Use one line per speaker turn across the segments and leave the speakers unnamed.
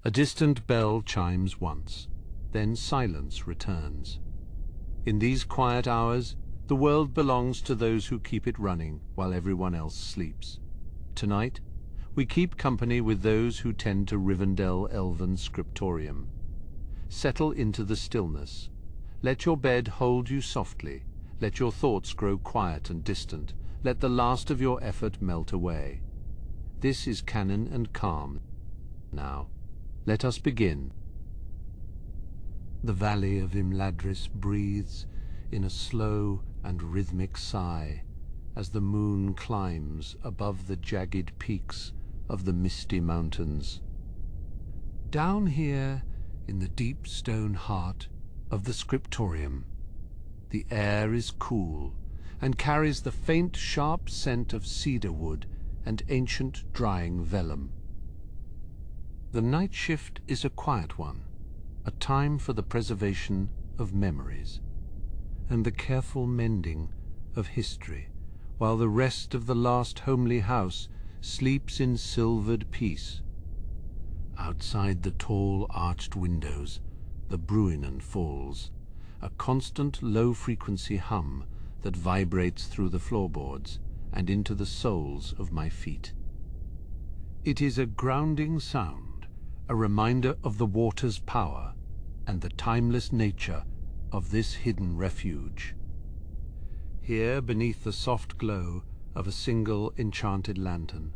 A distant bell chimes once, then silence returns. In these quiet hours, the world belongs to those who keep it running while everyone else sleeps. Tonight, we keep company with those who tend to Rivendell Scriptorium. Settle into the stillness. Let your bed hold you softly. Let your thoughts grow quiet and distant. Let the last of your effort melt away. This is canon and calm. Now, let us begin. The valley of Imladris breathes in a slow and rhythmic sigh as the moon climbs above the jagged peaks of the misty mountains. Down here in the deep stone heart of the Scriptorium, the air is cool and carries the faint, sharp scent of cedar wood and ancient drying vellum. The night shift is a quiet one, a time for the preservation of memories and the careful mending of history, while the rest of the last homely house sleeps in silvered peace. Outside the tall arched windows, the Bruinen falls, a constant low-frequency hum that vibrates through the floorboards and into the soles of my feet. It is a grounding sound, a reminder of the water's power and the timeless nature of this hidden refuge. Here, beneath the soft glow of a single enchanted lantern,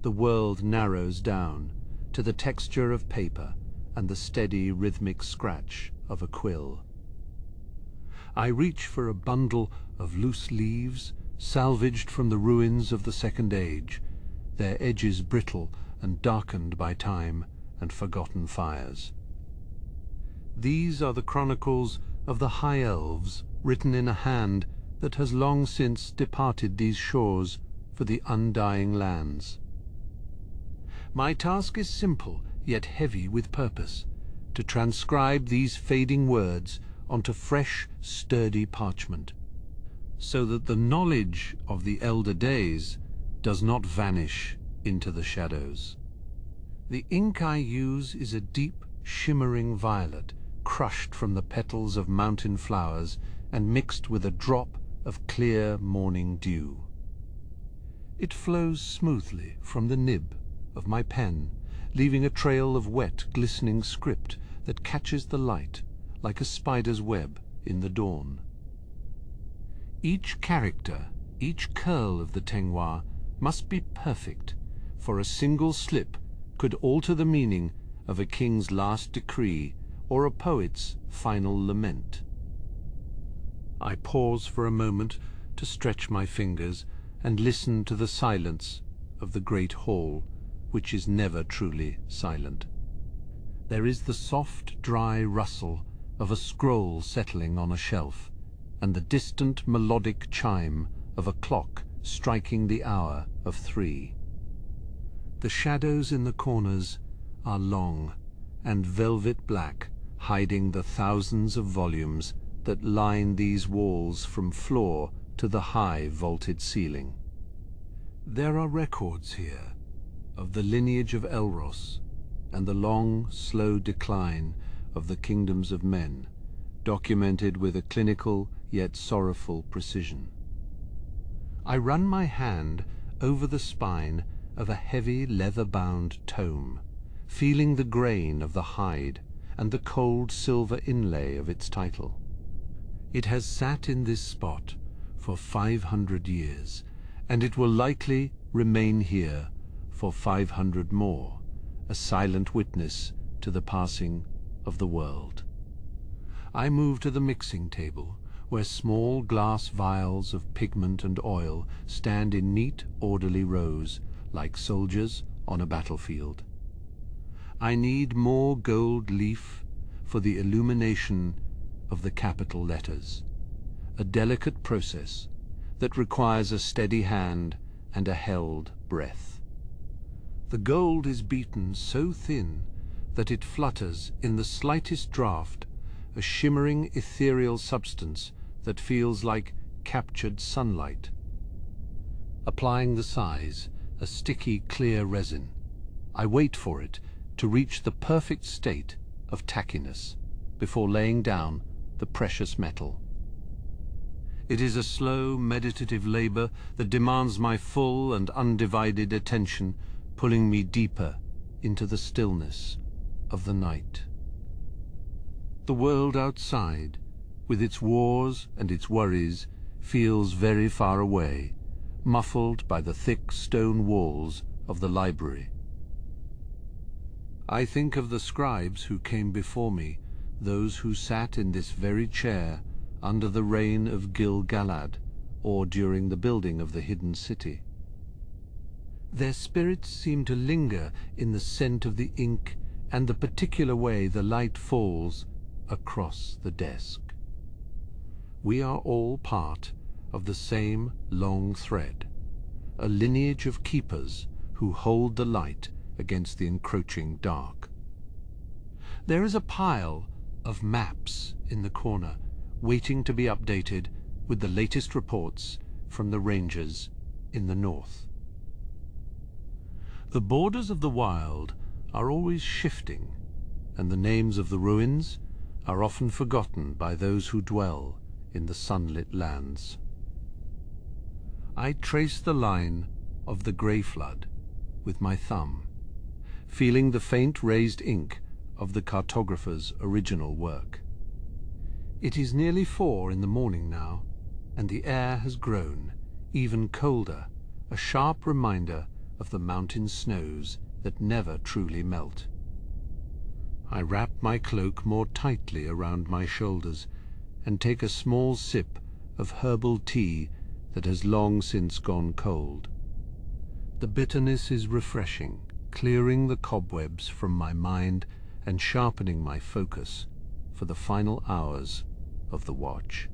the world narrows down to the texture of paper and the steady rhythmic scratch of a quill. I reach for a bundle of loose leaves salvaged from the ruins of the Second Age, their edges brittle and darkened by time and forgotten fires. These are the chronicles of the High Elves, written in a hand that has long since departed these shores for the undying lands. My task is simple, yet heavy with purpose, to transcribe these fading words onto fresh, sturdy parchment, so that the knowledge of the elder days does not vanish into the shadows. The ink I use is a deep, shimmering violet, crushed from the petals of mountain flowers and mixed with a drop of clear morning dew. It flows smoothly from the nib of my pen, leaving a trail of wet, glistening script that catches the light like a spider's web in the dawn. Each character, each curl of the Tengwa must be perfect, for a single slip could alter the meaning of a king's last decree or a poet's final lament. I pause for a moment to stretch my fingers and listen to the silence of the great hall, which is never truly silent. There is the soft, dry rustle of a scroll settling on a shelf, and the distant melodic chime of a clock striking the hour of 3. The shadows in the corners are long and velvet black, hiding the thousands of volumes that line these walls from floor to the high vaulted ceiling. There are records here of the lineage of Elros and the long, slow decline of the kingdoms of men, documented with a clinical yet sorrowful precision. I run my hand over the spine of a heavy leather-bound tome, feeling the grain of the hide and the cold silver inlay of its title. It has sat in this spot for 500 years, and it will likely remain here for 500 more, a silent witness to the passing of the world. I move to the mixing table, where small glass vials of pigment and oil stand in neat, orderly rows, like soldiers on a battlefield. I need more gold leaf for the illumination of the capital letters, a delicate process that requires a steady hand and a held breath. The gold is beaten so thin that it flutters in the slightest draught, a shimmering ethereal substance that feels like captured sunlight. Applying the size, a sticky, clear resin, I wait for it to reach the perfect state of tackiness before laying down the precious metal. It is a slow, meditative labor that demands my full and undivided attention, pulling me deeper into the stillness of the night. The world outside, with its wars and its worries, feels very far away, muffled by the thick stone walls of the library. I think of the scribes who came before me, those who sat in this very chair under the reign of Gil-galad, or during the building of the hidden city. Their spirits seem to linger in the scent of the ink and the particular way the light falls across the desk. We are all part of the same long thread, a lineage of keepers who hold the light against the encroaching dark. There is a pile of maps in the corner, waiting to be updated with the latest reports from the rangers in the north. The borders of the wild are always shifting, and the names of the ruins are often forgotten by those who dwell in the sunlit lands. I trace the line of the grey flood with my thumb, feeling the faint raised ink of the cartographer's original work. It is nearly 4 in the morning now, and the air has grown even colder, a sharp reminder of the mountain snows that never truly melt. I wrap my cloak more tightly around my shoulders and take a small sip of herbal tea that has long since gone cold. The bitterness is refreshing, clearing the cobwebs from my mind and sharpening my focus for the final hours of the watch.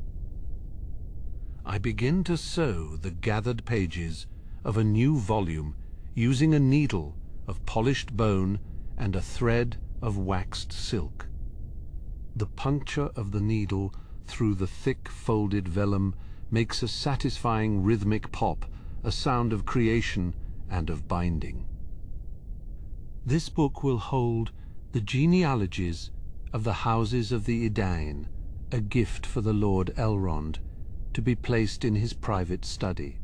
I begin to sew the gathered pages of a new volume using a needle of polished bone and a thread of waxed silk. The puncture of the needle through the thick folded vellum makes a satisfying rhythmic pop, a sound of creation and of binding. This book will hold the genealogies of the houses of the Edain, a gift for the Lord Elrond, to be placed in his private study.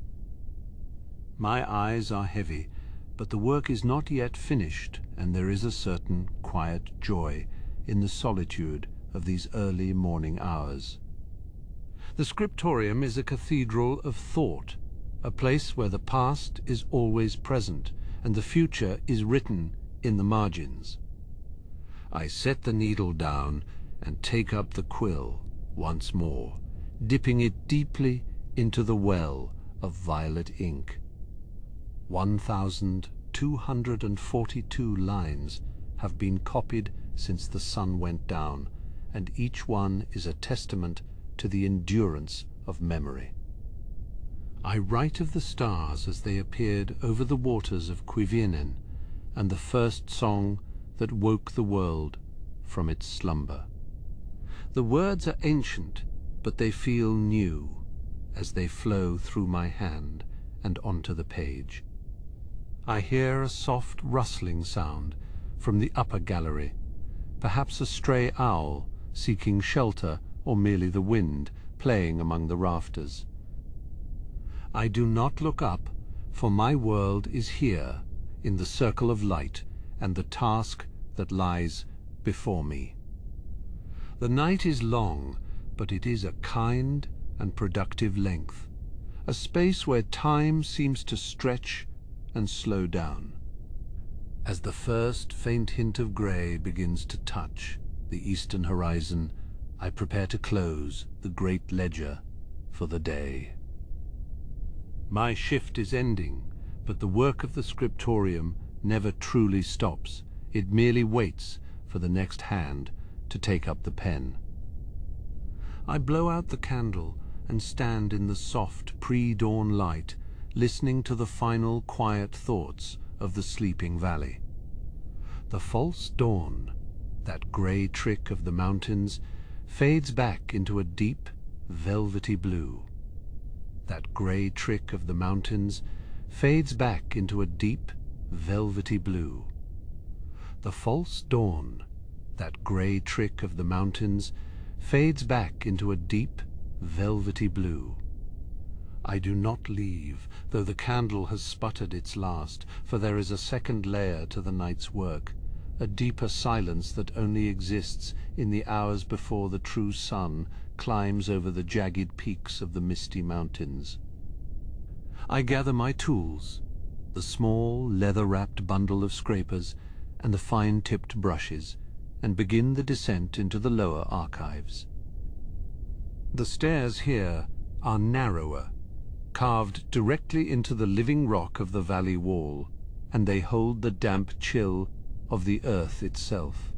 My eyes are heavy, but the work is not yet finished, and there is a certain quiet joy in the solitude of these early morning hours. The Scriptorium is a cathedral of thought, a place where the past is always present and the future is written in the margins. I set the needle down and take up the quill once more, dipping it deeply into the well of violet ink. 1,242 lines have been copied since the sun went down, and each one is a testament to the endurance of memory. I write of the stars as they appeared over the waters of Quivinen, and the first song that woke the world from its slumber. The words are ancient, but they feel new as they flow through my hand and onto the page. I hear a soft rustling sound from the upper gallery, perhaps a stray owl seeking shelter or merely the wind playing among the rafters. I do not look up, for my world is here in the circle of light and the task that lies before me. The night is long, but it is a kind and productive length, a space where time seems to stretch and slow down. As the first faint hint of grey begins to touch the eastern horizon, I prepare to close the great ledger for the day. My shift is ending, but the work of the Scriptorium never truly stops. It merely waits for the next hand to take up the pen. I blow out the candle and stand in the soft pre-dawn light, listening to the final quiet thoughts of the sleeping valley. The false dawn, that grey trick of the mountains, fades back into a deep, velvety blue. That grey trick of the mountains fades back into a deep, velvety blue. The false dawn, that grey trick of the mountains, fades back into a deep, velvety blue. I do not leave, though the candle has sputtered its last, for there is a second layer to the night's work, a deeper silence that only exists in the hours before the true sun climbs over the jagged peaks of the misty mountains. I gather my tools, the small, leather-wrapped bundle of scrapers and the fine-tipped brushes, and begin the descent into the lower archives. The stairs here are narrower, carved directly into the living rock of the valley wall, and they hold the damp chill of the earth itself.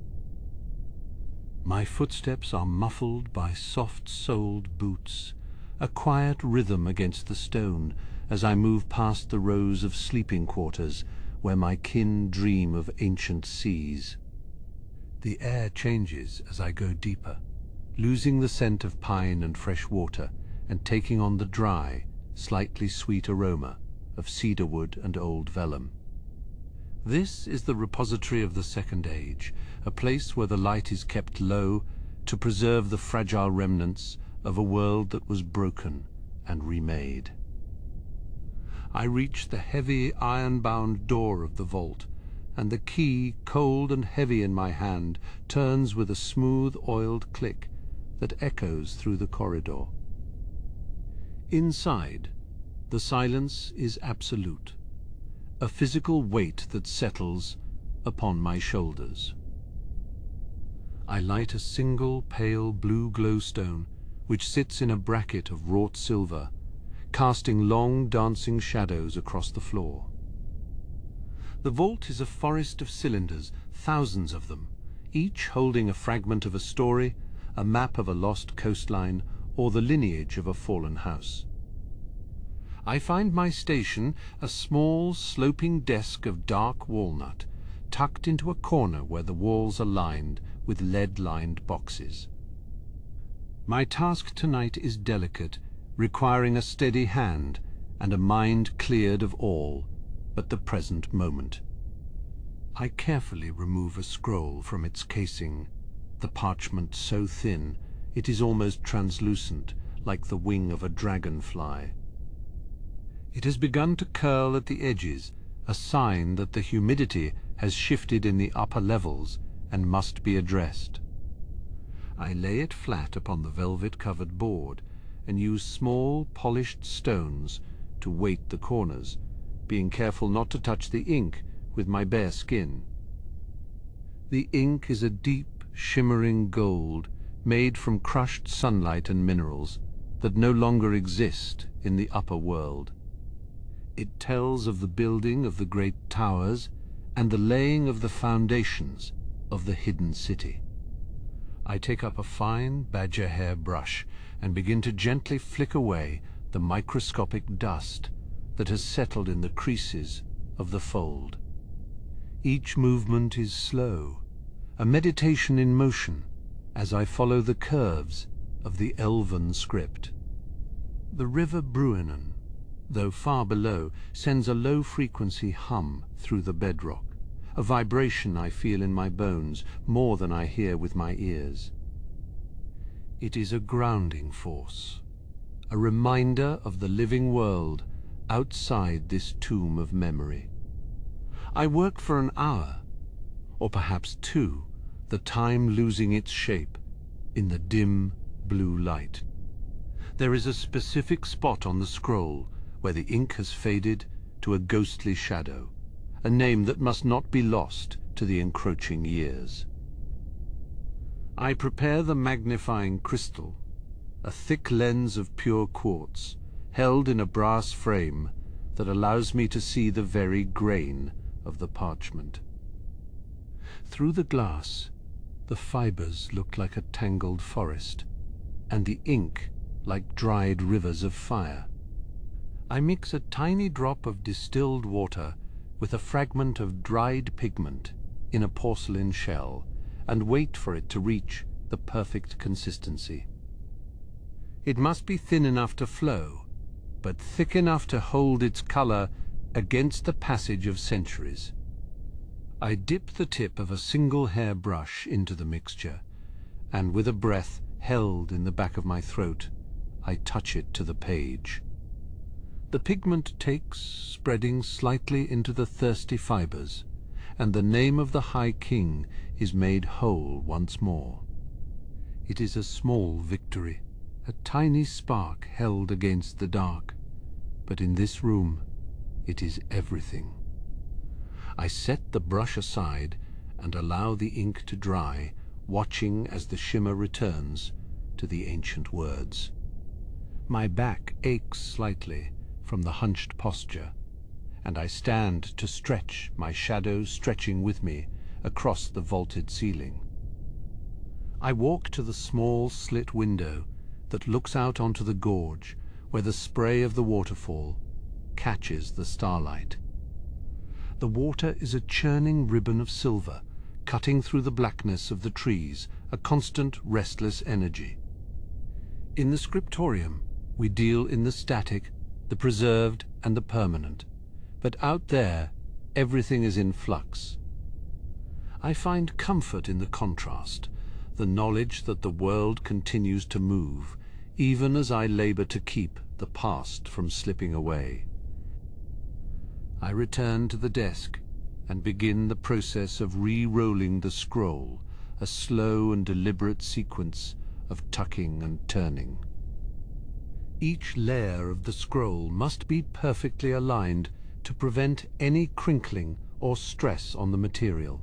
My footsteps are muffled by soft-soled boots, a quiet rhythm against the stone as I move past the rows of sleeping quarters where my kin dream of ancient seas. The air changes as I go deeper, losing the scent of pine and fresh water, and taking on the dry, slightly sweet aroma of cedarwood and old vellum. This is the repository of the Second Age, a place where the light is kept low to preserve the fragile remnants of a world that was broken and remade. I reach the heavy iron-bound door of the vault, and the key, cold and heavy in my hand, turns with a smooth, oiled click that echoes through the corridor. Inside, the silence is absolute, a physical weight that settles upon my shoulders. I light a single pale blue glowstone which sits in a bracket of wrought silver, casting long dancing shadows across the floor. The vault is a forest of cylinders, thousands of them, each holding a fragment of a story, a map of a lost coastline, or the lineage of a fallen house. I find my station a small, sloping desk of dark walnut, tucked into a corner where the walls are lined with lead-lined boxes. My task tonight is delicate, requiring a steady hand and a mind cleared of all but the present moment. I carefully remove a scroll from its casing, the parchment so thin it is almost translucent, like the wing of a dragonfly. It has begun to curl at the edges, a sign that the humidity has shifted in the upper levels and must be addressed. I lay it flat upon the velvet-covered board and use small, polished stones to weight the corners, being careful not to touch the ink with my bare skin. The ink is a deep, shimmering gold made from crushed sunlight and minerals that no longer exist in the upper world. It tells of the building of the great towers and the laying of the foundations of the hidden city. I take up a fine badger hair brush and begin to gently flick away the microscopic dust that has settled in the creases of the fold. Each movement is slow, a meditation in motion, as I follow the curves of the elven script. The river Bruinen, though far below, sends a low-frequency hum through the bedrock, a vibration I feel in my bones more than I hear with my ears. It is a grounding force, a reminder of the living world outside this tomb of memory. I work for an hour, or perhaps two, the time losing its shape in the dim blue light. There is a specific spot on the scroll where the ink has faded to a ghostly shadow, a name that must not be lost to the encroaching years. I prepare the magnifying crystal, a thick lens of pure quartz, held in a brass frame that allows me to see the very grain of the parchment. Through the glass, the fibers look like a tangled forest, and the ink like dried rivers of fire. I mix a tiny drop of distilled water with a fragment of dried pigment in a porcelain shell, and wait for it to reach the perfect consistency. It must be thin enough to flow, but thick enough to hold its color against the passage of centuries. I dip the tip of a single hair brush into the mixture, and with a breath held in the back of my throat, I touch it to the page. The pigment takes, spreading slightly into the thirsty fibers, and the name of the High King is made whole once more. It is a small victory, a tiny spark held against the dark, but in this room it is everything. I set the brush aside and allow the ink to dry, watching as the shimmer returns to the ancient words. My back aches slightly from the hunched posture, and I stand to stretch, my shadow stretching with me across the vaulted ceiling. I walk to the small slit window that looks out onto the gorge, where the spray of the waterfall catches the starlight. The water is a churning ribbon of silver, cutting through the blackness of the trees, a constant, restless energy. In the Scriptorium, we deal in the static, the preserved, and the permanent, but out there, everything is in flux. I find comfort in the contrast, the knowledge that the world continues to move, even as I labor to keep the past from slipping away. I return to the desk and begin the process of re-rolling the scroll, a slow and deliberate sequence of tucking and turning. Each layer of the scroll must be perfectly aligned to prevent any crinkling or stress on the material.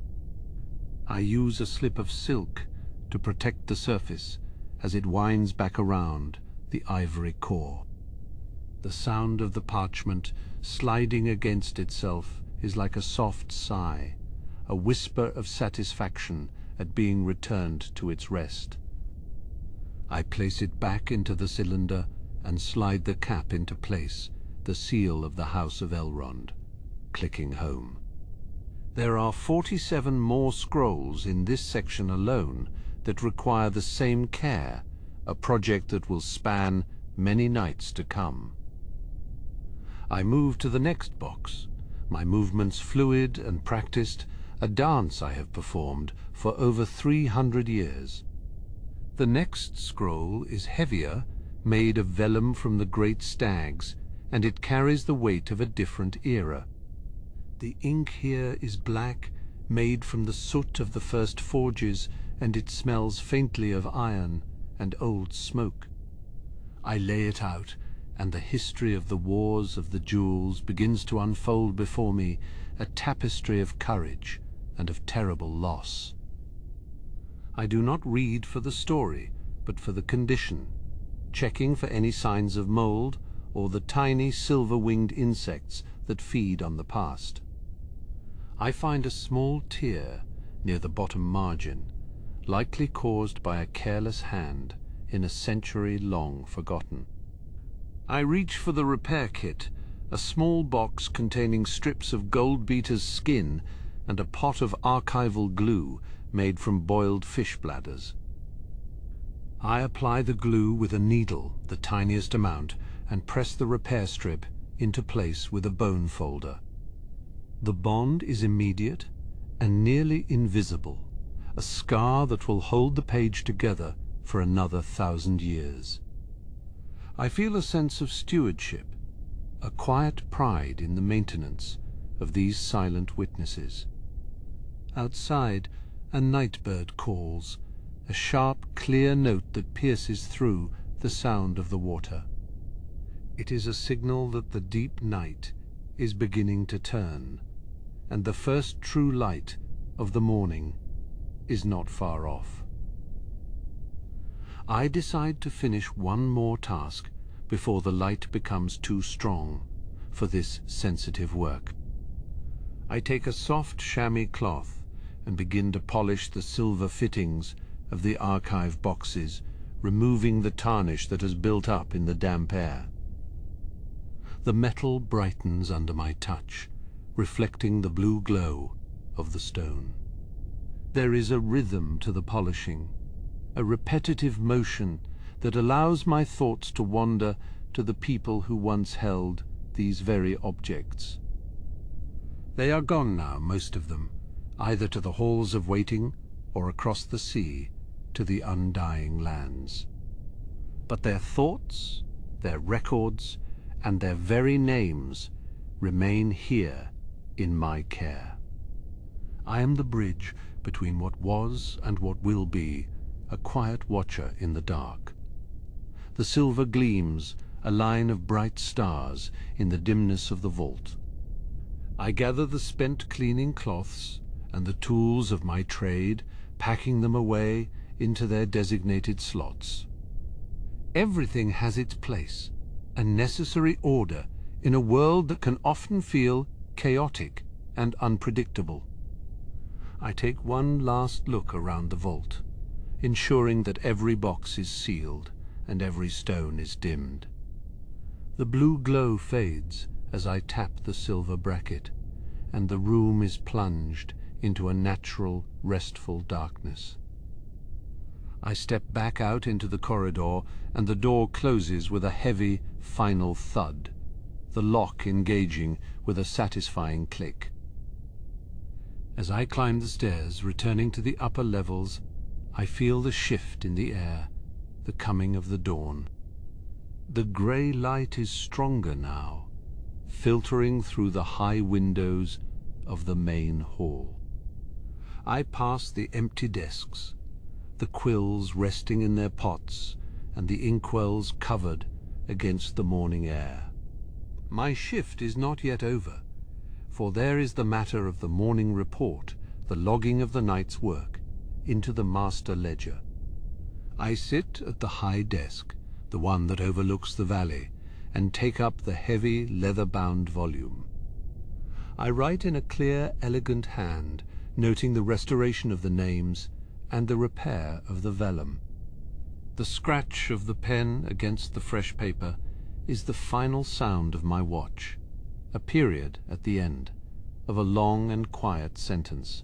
I use a slip of silk to protect the surface as it winds back around the ivory core. The sound of the parchment sliding against itself is like a soft sigh, a whisper of satisfaction at being returned to its rest. I place it back into the cylinder and slide the cap into place, the seal of the House of Elrond, clicking home. There are 47 more scrolls in this section alone that require the same care, a project that will span many nights to come. I move to the next box, my movements fluid and practiced, a dance I have performed for over 300 years. The next scroll is heavier, made of vellum from the great stags, and it carries the weight of a different era. The ink here is black, made from the soot of the first forges, and it smells faintly of iron and old smoke. I lay it out, and the history of the wars of the jewels begins to unfold before me, a tapestry of courage and of terrible loss. I do not read for the story, but for the condition, checking for any signs of mold or the tiny silver-winged insects that feed on the past. I find a small tear near the bottom margin, likely caused by a careless hand in a century long forgotten. I reach for the repair kit, a small box containing strips of gold beater's skin and a pot of archival glue made from boiled fish bladders. I apply the glue with a needle, the tiniest amount, and press the repair strip into place with a bone folder. The bond is immediate and nearly invisible, a scar that will hold the page together for another 1,000 years. I feel a sense of stewardship, a quiet pride in the maintenance of these silent witnesses. Outside, a nightbird calls, a sharp, clear note that pierces through the sound of the water. It is a signal that the deep night is beginning to turn, and the first true light of the morning is not far off. I decide to finish one more task before the light becomes too strong for this sensitive work. I take a soft chamois cloth and begin to polish the silver fittings of the archive boxes, removing the tarnish that has built up in the damp air. The metal brightens under my touch, reflecting the blue glow of the stone. There is a rhythm to the polishing, a repetitive motion that allows my thoughts to wander to the people who once held these very objects. They are gone now, most of them, either to the halls of waiting or across the sea to the undying lands. But their thoughts, their records, and their very names remain here in my care. I am the bridge between what was and what will be, a quiet watcher in the dark. The silver gleams, a line of bright stars in the dimness of the vault. I gather the spent cleaning cloths and the tools of my trade, packing them away into their designated slots. Everything has its place, a necessary order in a world that can often feel chaotic and unpredictable. I take one last look around the vault, ensuring that every box is sealed and every stone is dimmed. The blue glow fades as I tap the silver bracket, and the room is plunged into a natural, restful darkness. I step back out into the corridor, and the door closes with a heavy, final thud, the lock engaging with a satisfying click. As I climb the stairs, returning to the upper levels, I feel the shift in the air, the coming of the dawn. The grey light is stronger now, filtering through the high windows of the main hall. I pass the empty desks, the quills resting in their pots and the inkwells covered against the morning air. My shift is not yet over, for there is the matter of the morning report, the logging of the night's work, into the master ledger. I sit at the high desk, the one that overlooks the valley, and take up the heavy, leather-bound volume. I write in a clear, elegant hand, noting the restoration of the names and the repair of the vellum. The scratch of the pen against the fresh paper is the final sound of my watch, a period at the end of a long and quiet sentence.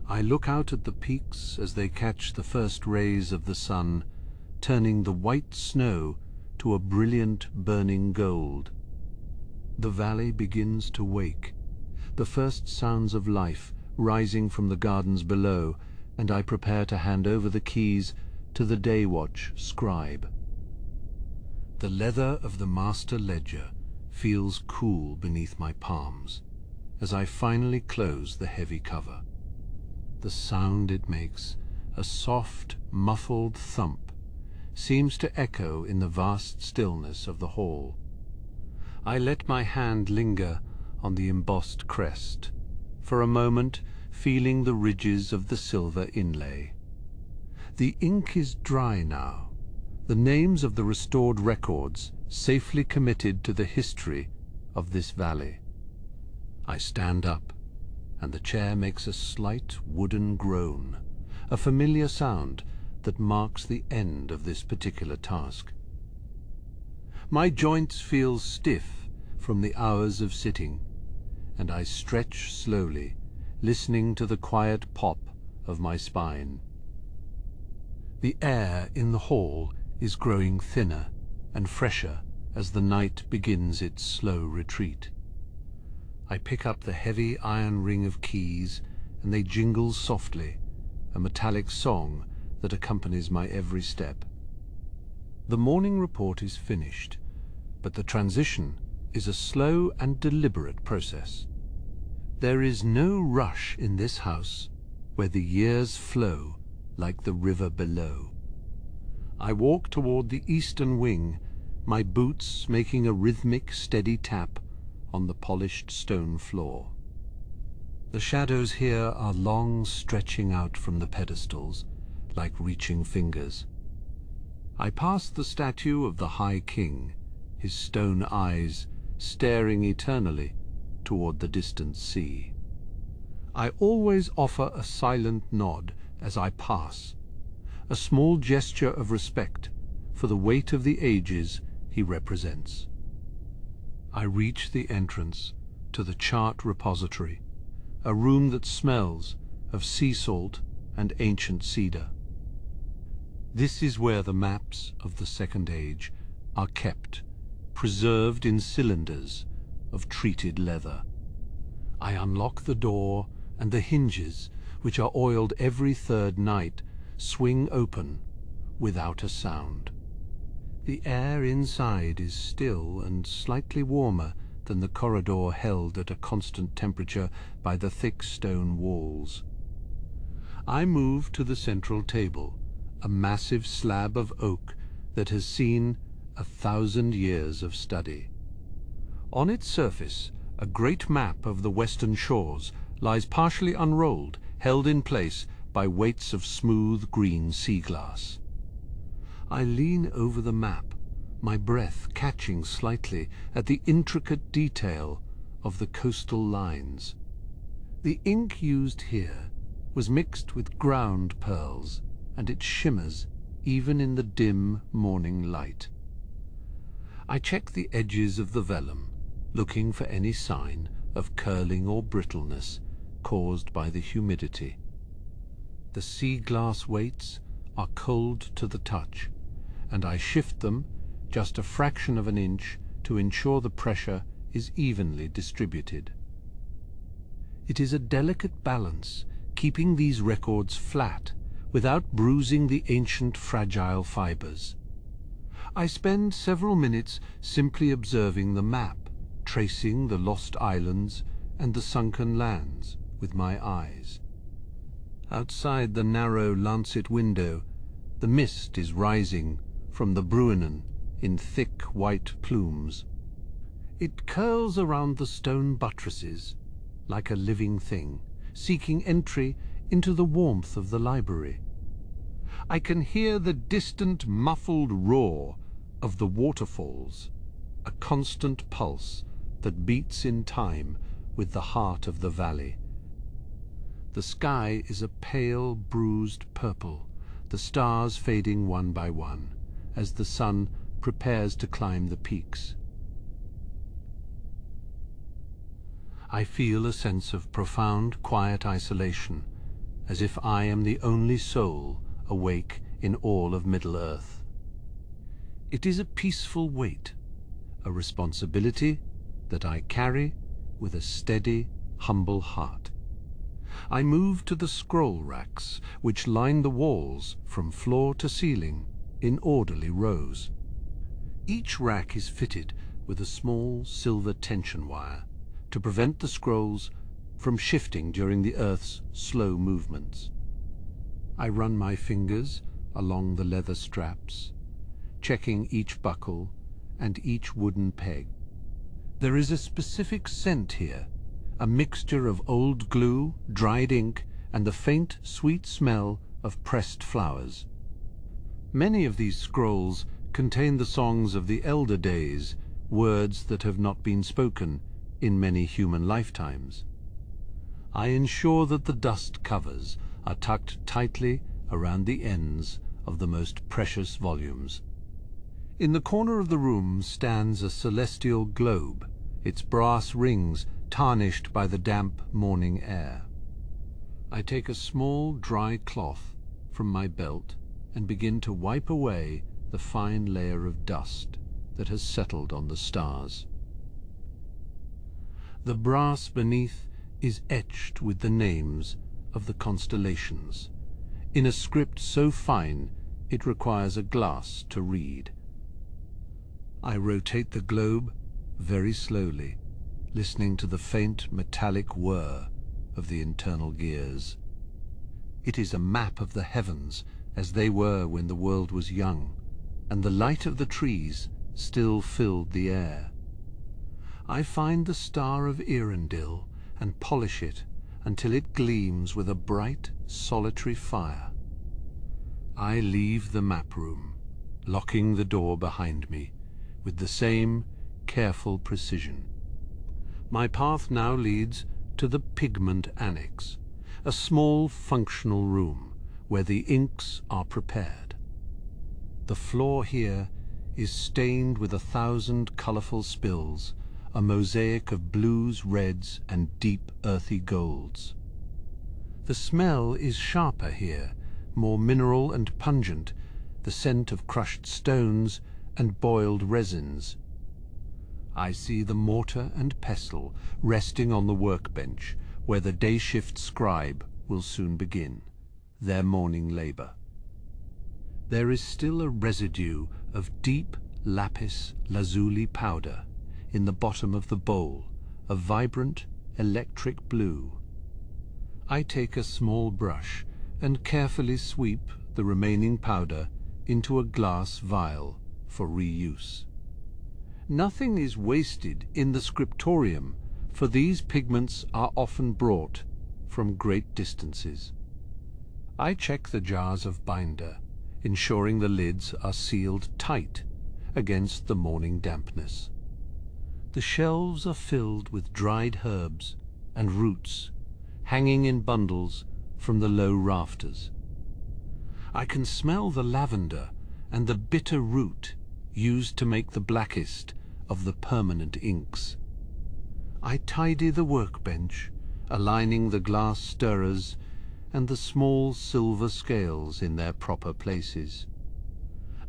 I look out at the peaks as they catch the first rays of the sun, turning the white snow to a brilliant burning gold. The valley begins to wake, the first sounds of life rising from the gardens below, and I prepare to hand over the keys to the day watch scribe. The leather of the master ledger feels cool beneath my palms as I finally close the heavy cover. The sound it makes, a soft, muffled thump, seems to echo in the vast stillness of the hall. I let my hand linger on the embossed crest, for a moment feeling the ridges of the silver inlay. The ink is dry now, the names of the restored records safely committed to the history of this valley. I stand up, and the chair makes a slight wooden groan, a familiar sound that marks the end of this particular task. My joints feel stiff from the hours of sitting, and I stretch slowly, listening to the quiet pop of my spine. The air in the hall is growing thinner and fresher as the night begins its slow retreat. I pick up the heavy iron ring of keys, and they jingle softly, a metallic song that accompanies my every step. The morning report is finished, but the transition is a slow and deliberate process. There is no rush in this house, where the years flow like the river below. I walk toward the eastern wing, my boots making a rhythmic, steady tap on the polished stone floor. The shadows here are long, stretching out from the pedestals, like reaching fingers. I pass the statue of the High King, his stone eyes staring eternally toward the distant sea. I always offer a silent nod as I pass, a small gesture of respect for the weight of the ages he represents. I reach the entrance to the chart repository, a room that smells of sea salt and ancient cedar. This is where the maps of the Second Age are kept, preserved in cylinders of treated leather. I unlock the door and the hinges, which are oiled every third night, swing open without a sound. The air inside is still and slightly warmer than the corridor held at a constant temperature by the thick stone walls. I move to the central table, a massive slab of oak that has seen 1,000 years of study. On its surface, a great map of the western shores lies partially unrolled, held in place by weights of smooth green sea glass. I lean over the map, my breath catching slightly at the intricate detail of the coastal lines. The ink used here was mixed with ground pearls, and it shimmers even in the dim morning light. I check the edges of the vellum, looking for any sign of curling or brittleness caused by the humidity. The sea glass weights are cold to the touch, and I shift them just a fraction of an inch to ensure the pressure is evenly distributed. It is a delicate balance, keeping these records flat without bruising the ancient fragile fibers. I spend several minutes simply observing the map, tracing the lost islands and the sunken lands with my eyes. Outside the narrow lancet window, the mist is rising from the Bruinen in thick white plumes. It curls around the stone buttresses like a living thing, seeking entry into the warmth of the library. I can hear the distant muffled roar of the waterfalls, a constant pulse that beats in time with the heart of the valley. The sky is a pale, bruised purple, the stars fading one by one as the sun prepares to climb the peaks. I feel a sense of profound, quiet isolation, as if I am the only soul awake in all of Middle-earth. It is a peaceful weight, a responsibility that I carry with a steady, humble heart. I move to the scroll racks, which line the walls from floor to ceiling in orderly rows. Each rack is fitted with a small silver tension wire to prevent the scrolls from shifting during the Earth's slow movements. I run my fingers along the leather straps, checking each buckle and each wooden peg. There is a specific scent here, a mixture of old glue, dried ink, and the faint, sweet smell of pressed flowers. Many of these scrolls contain the songs of the elder days, words that have not been spoken in many human lifetimes. I ensure that the dust covers are tucked tightly around the ends of the most precious volumes. In the corner of the room stands a celestial globe, its brass rings tarnished by the damp morning air. I take a small dry cloth from my belt and begin to wipe away the fine layer of dust that has settled on the stars. The brass beneath is etched with the names of the constellations, in a script so fine it requires a glass to read. I rotate the globe very slowly, listening to the faint metallic whir of the internal gears. It is a map of the heavens as they were when the world was young, and the light of the trees still filled the air. I find the star of Rivendell and polish it until it gleams with a bright, solitary fire. I leave the map room, locking the door behind me with the same careful precision. My path now leads to the pigment annex, a small functional room where the inks are prepared. The floor here is stained with 1,000 colorful spills, a mosaic of blues, reds, and deep earthy golds. The smell is sharper here, more mineral and pungent, the scent of crushed stones and boiled resins. I see the mortar and pestle resting on the workbench, where the day-shift scribe will soon begin their morning labor. There is still a residue of deep lapis lazuli powder in the bottom of the bowl, a vibrant electric blue. I take a small brush and carefully sweep the remaining powder into a glass vial for reuse. Nothing is wasted in the scriptorium, for these pigments are often brought from great distances. I check the jars of binder, ensuring the lids are sealed tight against the morning dampness. The shelves are filled with dried herbs and roots, hanging in bundles from the low rafters. I can smell the lavender and the bitter root used to make the blackest of the permanent inks. I tidy the workbench, aligning the glass stirrers and the small silver scales in their proper places.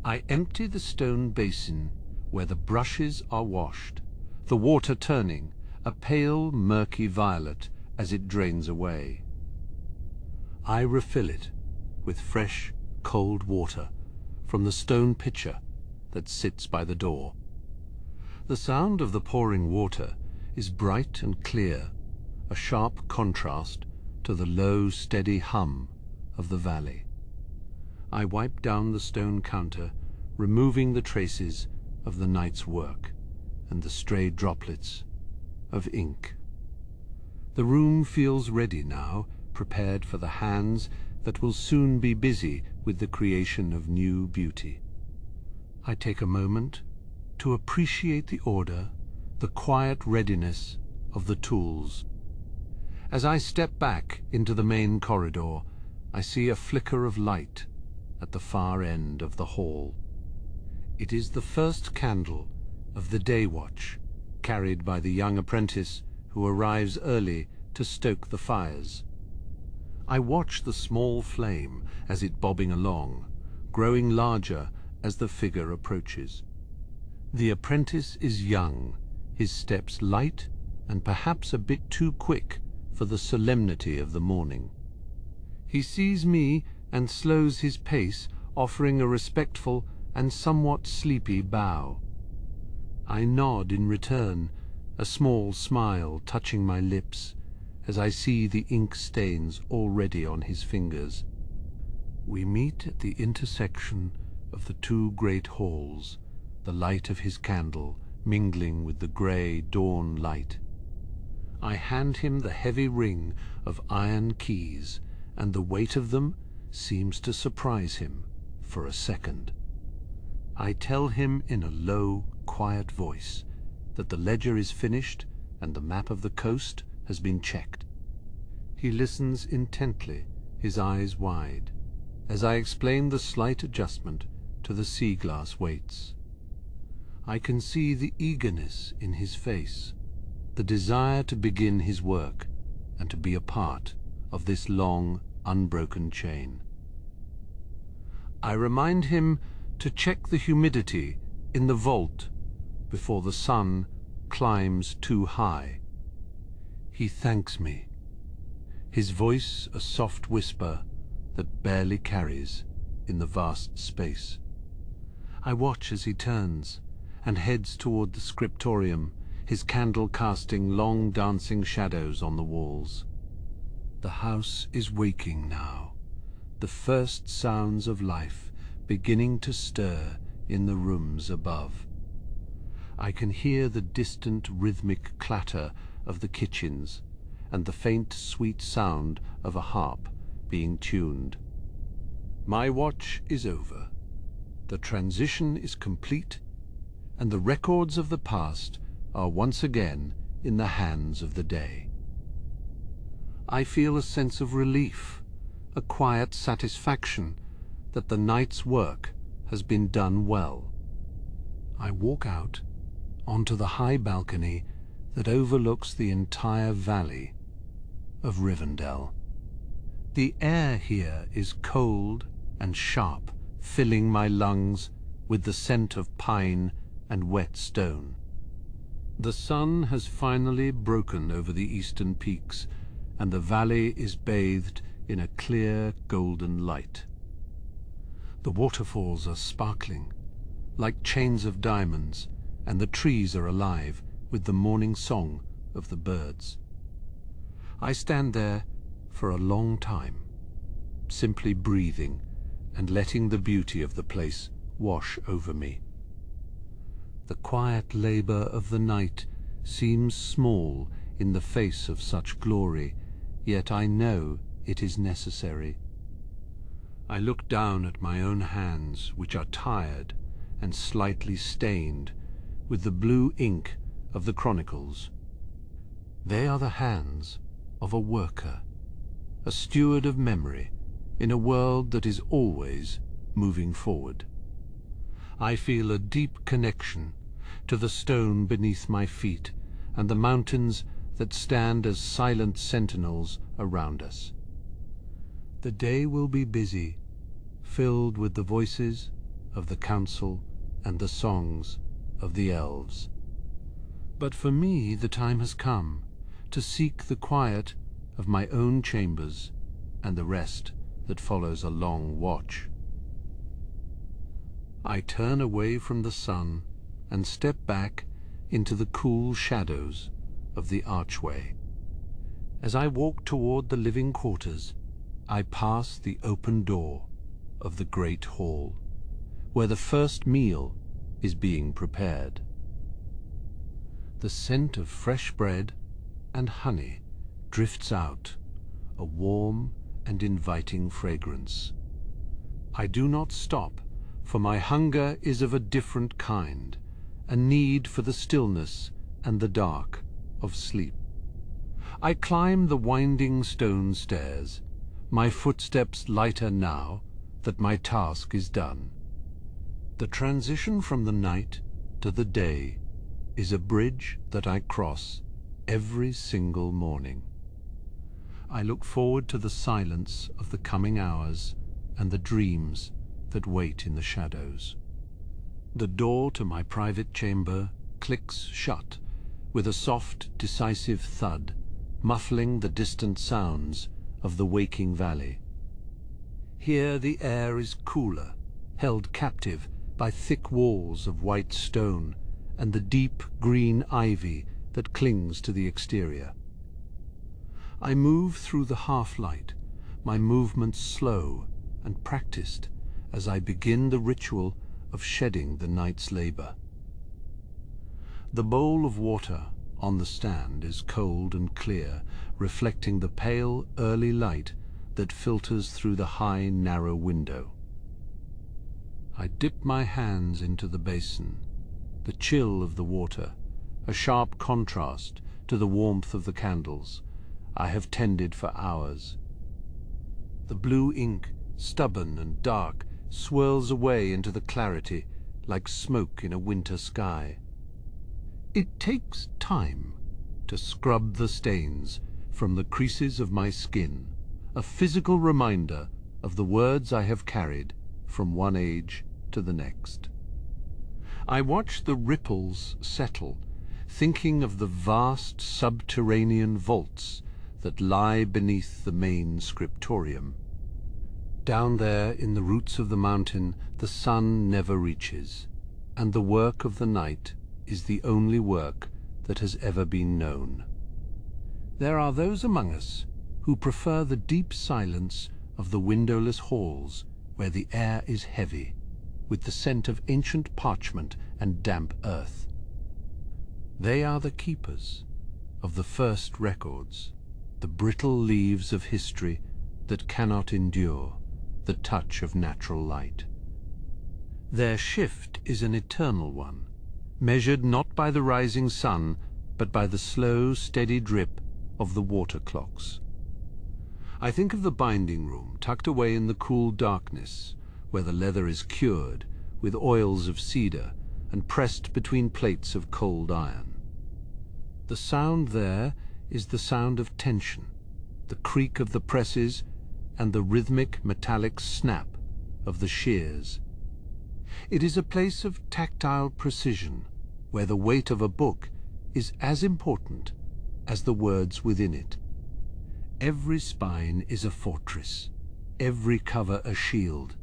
I empty the stone basin where the brushes are washed, the water turning a pale, murky violet as it drains away. I refill it with fresh, cold water from the stone pitcher that sits by the door. The sound of the pouring water is bright and clear, a sharp contrast to the low, steady hum of the valley. I wipe down the stone counter, removing the traces of the night's work and the stray droplets of ink. The room feels ready now, prepared for the hands that will soon be busy with the creation of new beauty. I take a moment to appreciate the order, the quiet readiness of the tools. As I step back into the main corridor, I see a flicker of light at the far end of the hall. It is the first candle of the day watch, carried by the young apprentice who arrives early to stoke the fires. I watch the small flame as it bobbing along, growing larger as the figure approaches. The apprentice is young, his steps light and perhaps a bit too quick for the solemnity of the morning. He sees me and slows his pace, offering a respectful and somewhat sleepy bow. I nod in return, a small smile touching my lips as I see the ink stains already on his fingers. We meet at the intersection of the two great halls, the light of his candle mingling with the grey dawn light. I hand him the heavy ring of iron keys, and the weight of them seems to surprise him for a second. I tell him in a low, quiet voice that the ledger is finished and the map of the coast has been checked. He listens intently, his eyes wide, as I explain the slight adjustment to the sea glass weights. I can see the eagerness in his face, the desire to begin his work and to be a part of this long, unbroken chain. I remind him to check the humidity in the vault before the sun climbs too high. He thanks me, his voice a soft whisper that barely carries in the vast space. I watch as he turns and heads toward the scriptorium, his candle casting long dancing shadows on the walls. The house is waking now, the first sounds of life beginning to stir in the rooms above. I can hear the distant rhythmic clatter of the kitchens and the faint sweet sound of a harp being tuned. My watch is over. The transition is complete, and the records of the past are once again in the hands of the day. I feel a sense of relief, a quiet satisfaction that the night's work has been done well. I walk out onto the high balcony that overlooks the entire valley of Rivendell. The air here is cold and sharp, filling my lungs with the scent of pine and wet stone. The sun has finally broken over the eastern peaks, and the valley is bathed in a clear golden light. The waterfalls are sparkling, like chains of diamonds, and the trees are alive with the morning song of the birds. I stand there for a long time, simply breathing and letting the beauty of the place wash over me. The quiet labor of the night seems small in the face of such glory, yet I know it is necessary. I look down at my own hands, which are tired and slightly stained with the blue ink of the chronicles. They are the hands of a worker, a steward of memory in a world that is always moving forward. I feel a deep connection to the stone beneath my feet and the mountains that stand as silent sentinels around us. The day will be busy, filled with the voices of the council and the songs of the elves. But for me the time has come to seek the quiet of my own chambers and the rest that follows a long watch. I turn away from the sun and step back into the cool shadows of the archway. As I walk toward the living quarters, I pass the open door of the great hall, where the first meal is being prepared. The scent of fresh bread and honey drifts out, a warm and inviting fragrance. I do not stop, for my hunger is of a different kind, a need for the stillness and the dark of sleep. I climb the winding stone stairs, my footsteps lighter now that my task is done. The transition from the night to the day is a bridge that I cross every single morning. I look forward to the silence of the coming hours and the dreams that wait in the shadows. The door to my private chamber clicks shut with a soft, decisive thud, muffling the distant sounds of the waking valley. Here the air is cooler, held captive by thick walls of white stone and the deep green ivy that clings to the exterior. I move through the half-light, my movements slow and practiced as I begin the ritual of shedding the night's labor. The bowl of water on the stand is cold and clear, reflecting the pale early light that filters through the high, narrow window. I dip my hands into the basin, the chill of the water, a sharp contrast to the warmth of the candles I have tended for hours. The blue ink, stubborn and dark, swirls away into the clarity like smoke in a winter sky. It takes time to scrub the stains from the creases of my skin, a physical reminder of the words I have carried from one age to the next. I watch the ripples settle, thinking of the vast subterranean vaults that lie beneath the main scriptorium. Down there in the roots of the mountain the sun never reaches, and the work of the night is the only work that has ever been known. There are those among us who prefer the deep silence of the windowless halls where the air is heavy, with the scent of ancient parchment and damp earth. They are the keepers of the first records, the brittle leaves of history that cannot endure the touch of natural light. Their shift is an eternal one, measured not by the rising sun, but by the slow, steady drip of the water clocks. I think of the binding room tucked away in the cool darkness, where the leather is cured with oils of cedar and pressed between plates of cold iron. The sound there is the sound of tension, the creak of the presses, and the rhythmic metallic snap of the shears. It is a place of tactile precision, where the weight of a book is as important as the words within it. Every spine is a fortress, every cover a shield,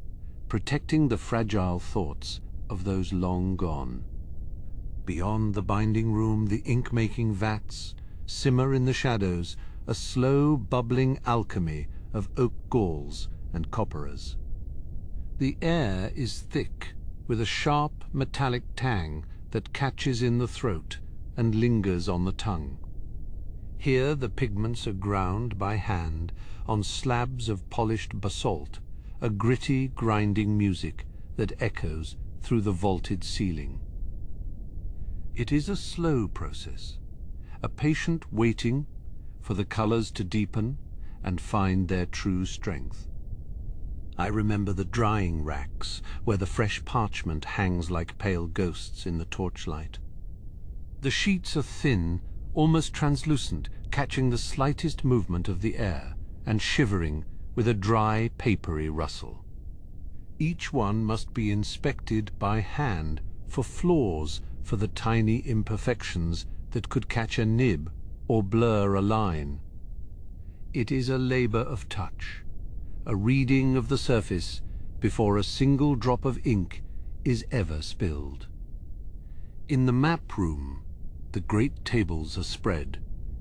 protecting the fragile thoughts of those long gone. Beyond the binding room, the ink-making vats simmer in the shadows, a slow, bubbling alchemy of oak galls and copperas. The air is thick, with a sharp, metallic tang that catches in the throat and lingers on the tongue. Here the pigments are ground by hand on slabs of polished basalt, a gritty, grinding music that echoes through the vaulted ceiling. It is a slow process, a patient waiting for the colors to deepen and find their true strength. I remember the drying racks, where the fresh parchment hangs like pale ghosts in the torchlight. The sheets are thin, almost translucent, catching the slightest movement of the air and shivering with a dry, papery rustle. Each one must be inspected by hand for flaws, for the tiny imperfections that could catch a nib or blur a line. It is a labor of touch, a reading of the surface before a single drop of ink is ever spilled. In the map room, the great tables are spread,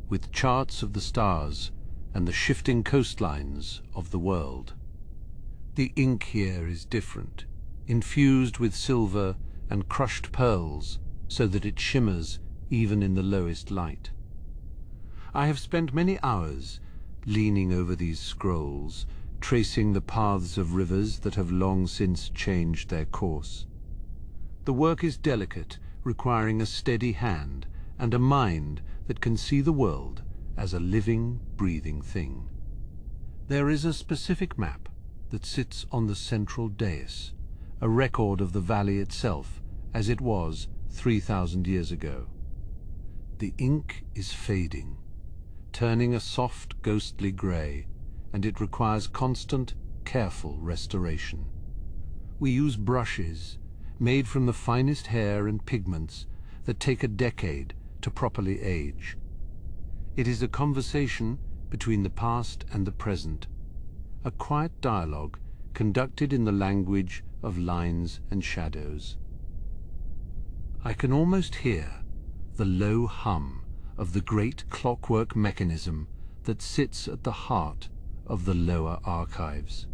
with charts of the stars and the shifting coastlines of the world. The ink here is different, infused with silver and crushed pearls, so that it shimmers even in the lowest light. I have spent many hours leaning over these scrolls, tracing the paths of rivers that have long since changed their course. The work is delicate, requiring a steady hand and a mind that can see the world as a living, breathing thing. There is a specific map that sits on the central dais, a record of the valley itself as it was 3,000 years ago. The ink is fading, turning a soft, ghostly grey, and it requires constant, careful restoration. We use brushes made from the finest hair and pigments that take a decade to properly age. It is a conversation between the past and the present, a quiet dialogue conducted in the language of lines and shadows. I can almost hear the low hum of the great clockwork mechanism that sits at the heart of the lower archives.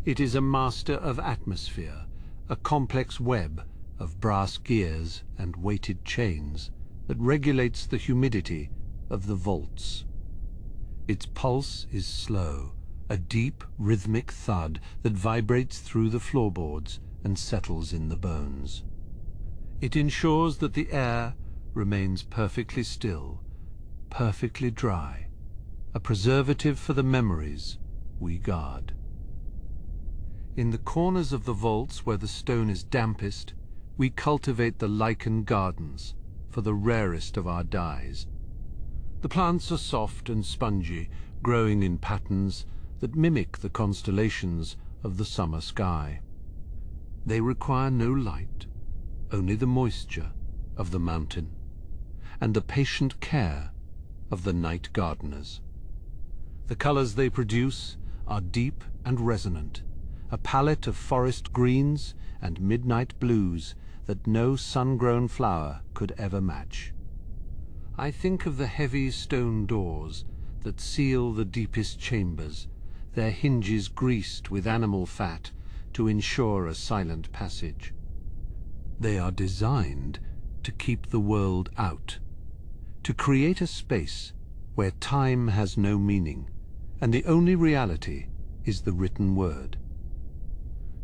It is a master of atmosphere, a complex web of brass gears and weighted chains that regulates the humidity of the vaults. Its pulse is slow, a deep, rhythmic thud that vibrates through the floorboards and settles in the bones. It ensures that the air remains perfectly still, perfectly dry, a preservative for the memories we guard. In the corners of the vaults where the stone is dampest, we cultivate the lichen gardens for the rarest of our dyes. The plants are soft and spongy, growing in patterns that mimic the constellations of the summer sky. They require no light, only the moisture of the mountain and the patient care of the night gardeners. The colors they produce are deep and resonant, a palette of forest greens and midnight blues that no sun-grown flower could ever match. I think of the heavy stone doors that seal the deepest chambers, their hinges greased with animal fat to ensure a silent passage. They are designed to keep the world out, to create a space where time has no meaning, and the only reality is the written word.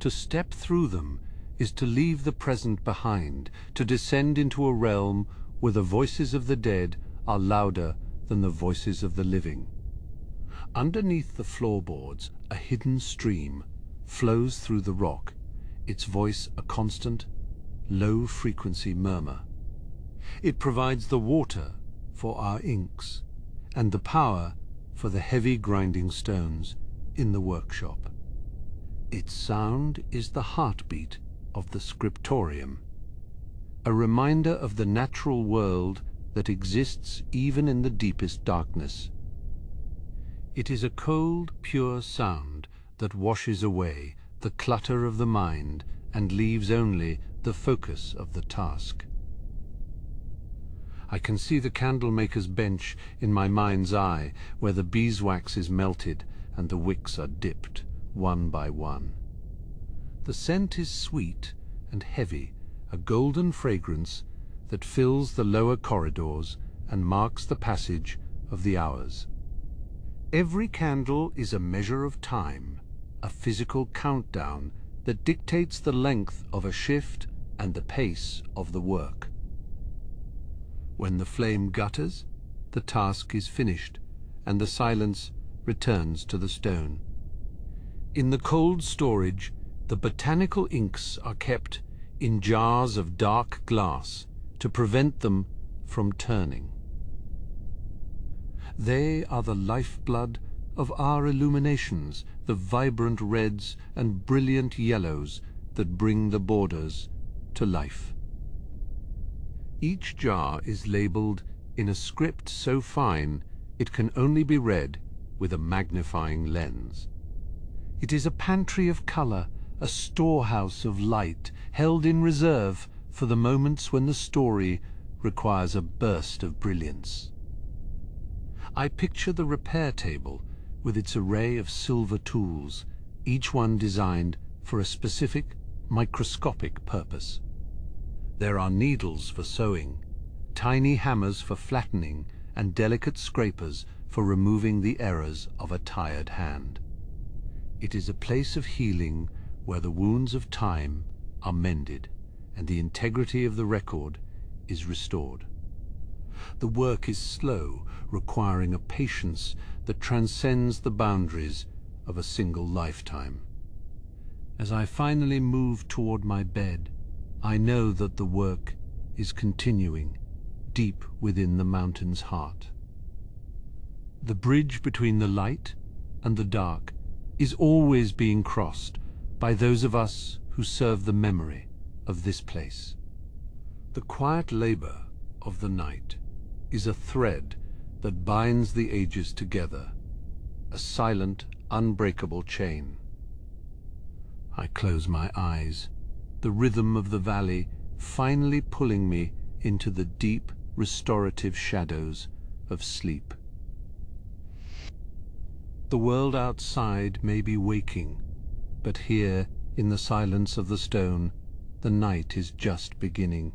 To step through them is to leave the present behind, to descend into a realm where the voices of the dead are louder than the voices of the living. Underneath the floorboards, a hidden stream flows through the rock, its voice a constant, low-frequency murmur. It provides the water for our inks and the power for the heavy grinding stones in the workshop. Its sound is the heartbeat of the Scriptorium, a reminder of the natural world that exists even in the deepest darkness. It is a cold, pure sound that washes away the clutter of the mind and leaves only the focus of the task. I can see the candlemaker's bench in my mind's eye, where the beeswax is melted and the wicks are dipped, one by one. The scent is sweet and heavy, a golden fragrance that fills the lower corridors and marks the passage of the hours. Every candle is a measure of time, a physical countdown that dictates the length of a shift and the pace of the work. When the flame gutters, the task is finished, and the silence returns to the stone. In the cold storage, the botanical inks are kept in jars of dark glass to prevent them from turning. They are the lifeblood of our illuminations, the vibrant reds and brilliant yellows that bring the borders to life. Each jar is labeled in a script so fine it can only be read with a magnifying lens. It is a pantry of color, a storehouse of light, held in reserve for the moments when the story requires a burst of brilliance. I picture the repair table with its array of silver tools, each one designed for a specific, microscopic purpose. There are needles for sewing, tiny hammers for flattening, and delicate scrapers for removing the errors of a tired hand. It is a place of healing where the wounds of time are mended and the integrity of the record is restored. The work is slow, requiring a patience that transcends the boundaries of a single lifetime. As I finally move toward my bed, I know that the work is continuing deep within the mountain's heart. The bridge between the light and the dark is always being crossed by those of us who serve the memory of this place. The quiet labor of the night is a thread that binds the ages together, a silent, unbreakable chain. I close my eyes, the rhythm of the valley finally pulling me into the deep, restorative shadows of sleep. The world outside may be waking, but here, in the silence of the stone, the night is just beginning,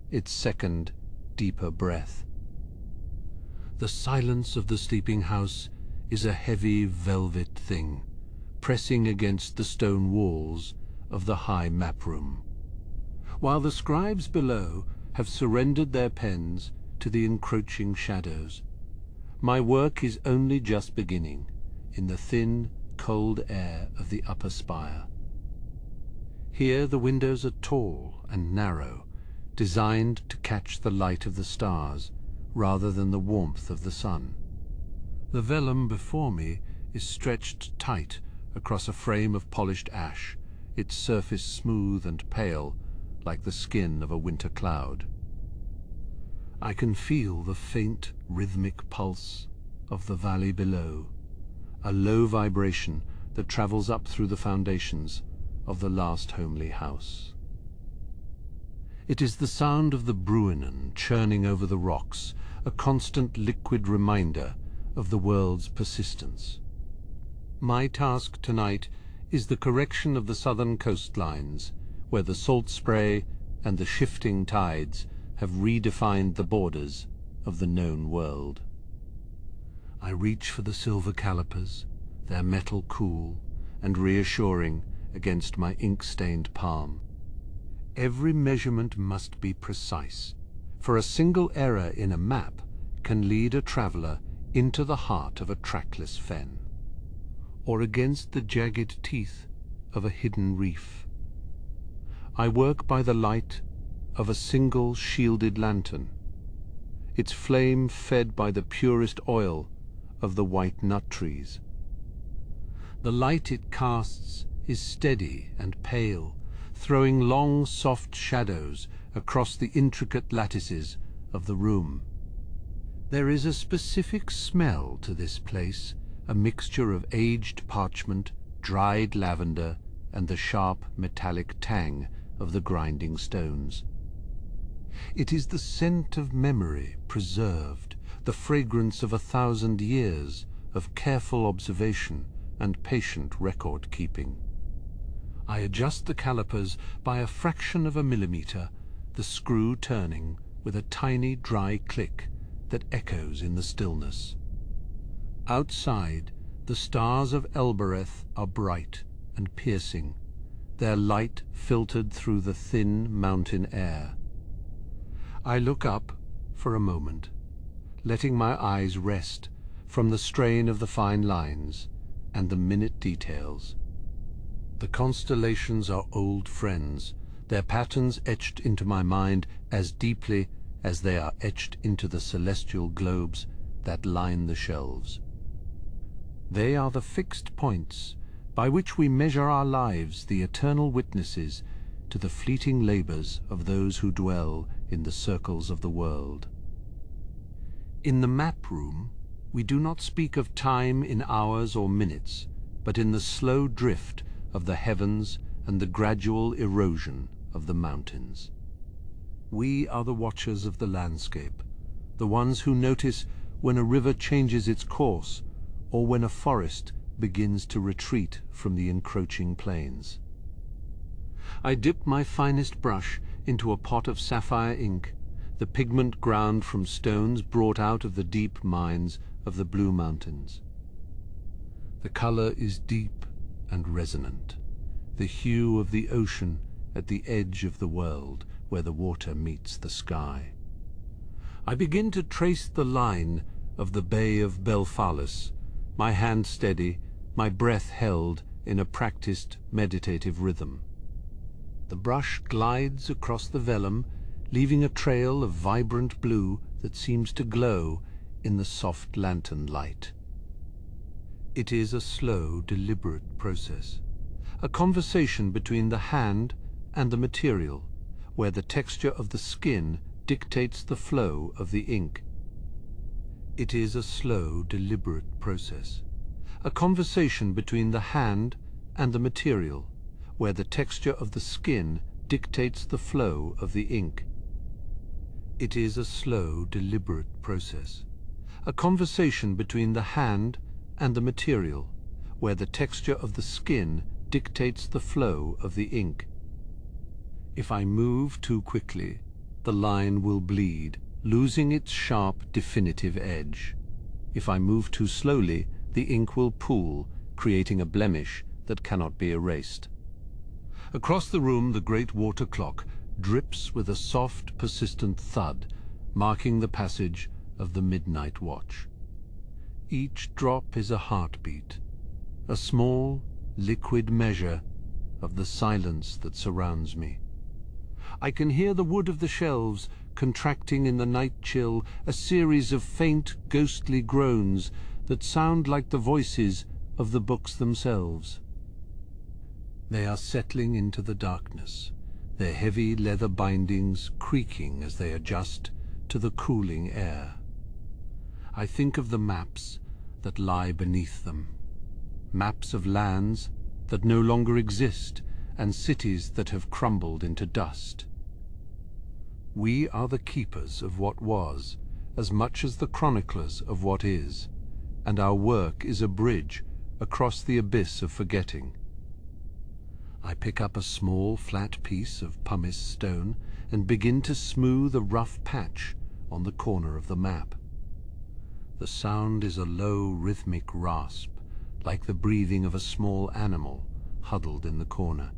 its second, deeper breath. The silence of the sleeping house is a heavy velvet thing, pressing against the stone walls of the high map room, while the scribes below have surrendered their pens to the encroaching shadows. My work is only just beginning, in the thin, cold air of the upper spire. Here the windows are tall and narrow, designed to catch the light of the stars rather than the warmth of the sun. The vellum before me is stretched tight across a frame of polished ash, its surface smooth and pale like the skin of a winter cloud. I can feel the faint, rhythmic pulse of the valley below, a low vibration that travels up through the foundations of the last homely house. It is the sound of the Bruinen churning over the rocks, a constant liquid reminder of the world's persistence. My task tonight is the correction of the southern coastlines, where the salt spray and the shifting tides have redefined the borders of the known world. I reach for the silver calipers, their metal cool and reassuring against my ink-stained palm. Every measurement must be precise, for a single error in a map can lead a traveler into the heart of a trackless fen, or against the jagged teeth of a hidden reef. I work by the light of a single shielded lantern, its flame fed by the purest oil of the white nut trees. The light it casts is steady and pale, throwing long, soft shadows across the intricate lattices of the room. There is a specific smell to this place, a mixture of aged parchment, dried lavender, and the sharp metallic tang of the grinding stones. It is the scent of memory preserved, the fragrance of 1,000 years of careful observation and patient record-keeping. I adjust the calipers by a fraction of a millimeter, the screw turning with a tiny dry click that echoes in the stillness. Outside, the stars of Elbereth are bright and piercing, their light filtered through the thin mountain air. I look up for a moment, letting my eyes rest from the strain of the fine lines and the minute details. The constellations are old friends, their patterns etched into my mind as deeply as they are etched into the celestial globes that line the shelves. They are the fixed points by which we measure our lives, the eternal witnesses to the fleeting labors of those who dwell in the circles of the world. In the map room, we do not speak of time in hours or minutes, but in the slow drift of the heavens and the gradual erosion of the mountains. We are the watchers of the landscape, the ones who notice when a river changes its course or when a forest begins to retreat from the encroaching plains. I dip my finest brush into a pot of sapphire ink, the pigment ground from stones brought out of the deep mines of the Blue Mountains. The color is deep and resonant, the hue of the ocean at the edge of the world where the water meets the sky. I begin to trace the line of the Bay of Belfalis, my hand steady, my breath held in a practiced meditative rhythm. The brush glides across the vellum, leaving a trail of vibrant blue that seems to glow in the soft lantern light. It is a slow, deliberate process, a conversation between the hand and the material, where the texture of the skin dictates the flow of the ink. It is a slow, deliberate process, a conversation between the hand and the material, where the texture of the skin dictates the flow of the ink. It is a slow, deliberate process, a conversation between the hand and the material, where the texture of the skin dictates the flow of the ink. If I move too quickly, the line will bleed, losing its sharp, definitive edge. If I move too slowly, the ink will pool, creating a blemish that cannot be erased. Across the room, the great water clock drips with a soft, persistent thud, marking the passage of the midnight watch. Each drop is a heartbeat, a small, liquid measure of the silence that surrounds me. I can hear the wood of the shelves contracting in the night chill, a series of faint, ghostly groans that sound like the voices of the books themselves. They are settling into the darkness, their heavy leather bindings creaking as they adjust to the cooling air. I think of the maps that lie beneath them, maps of lands that no longer exist and cities that have crumbled into dust. We are the keepers of what was, as much as the chroniclers of what is, and our work is a bridge across the abyss of forgetting. I pick up a small, flat piece of pumice stone and begin to smooth a rough patch on the corner of the map. The sound is a low, rhythmic rasp, like the breathing of a small animal huddled in the corner.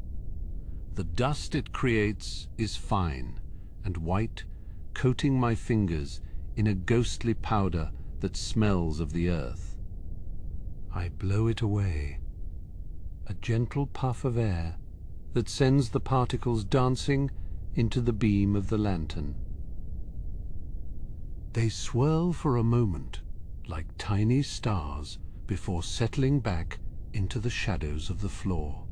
The dust it creates is fine and white, coating my fingers in a ghostly powder that smells of the earth. I blow it away, a gentle puff of air that sends the particles dancing into the beam of the lantern. They swirl for a moment, like tiny stars, before settling back into the shadows of the floor.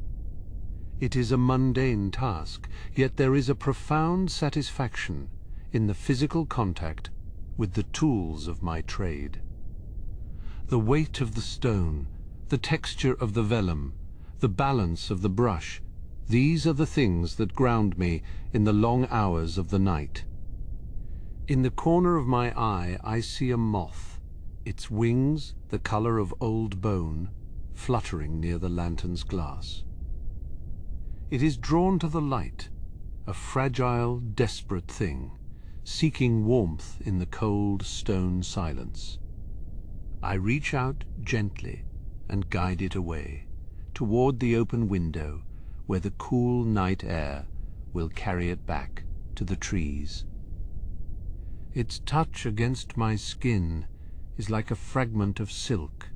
It is a mundane task, yet there is a profound satisfaction in the physical contact with the tools of my trade. The weight of the stone, the texture of the vellum, the balance of the brush, these are the things that ground me in the long hours of the night. In the corner of my eye I see a moth, its wings the color of old bone, fluttering near the lantern's glass. It is drawn to the light, a fragile, desperate thing, seeking warmth in the cold stone silence. I reach out gently and guide it away, toward the open window where the cool night air will carry it back to the trees. Its touch against my skin is like a fragment of silk,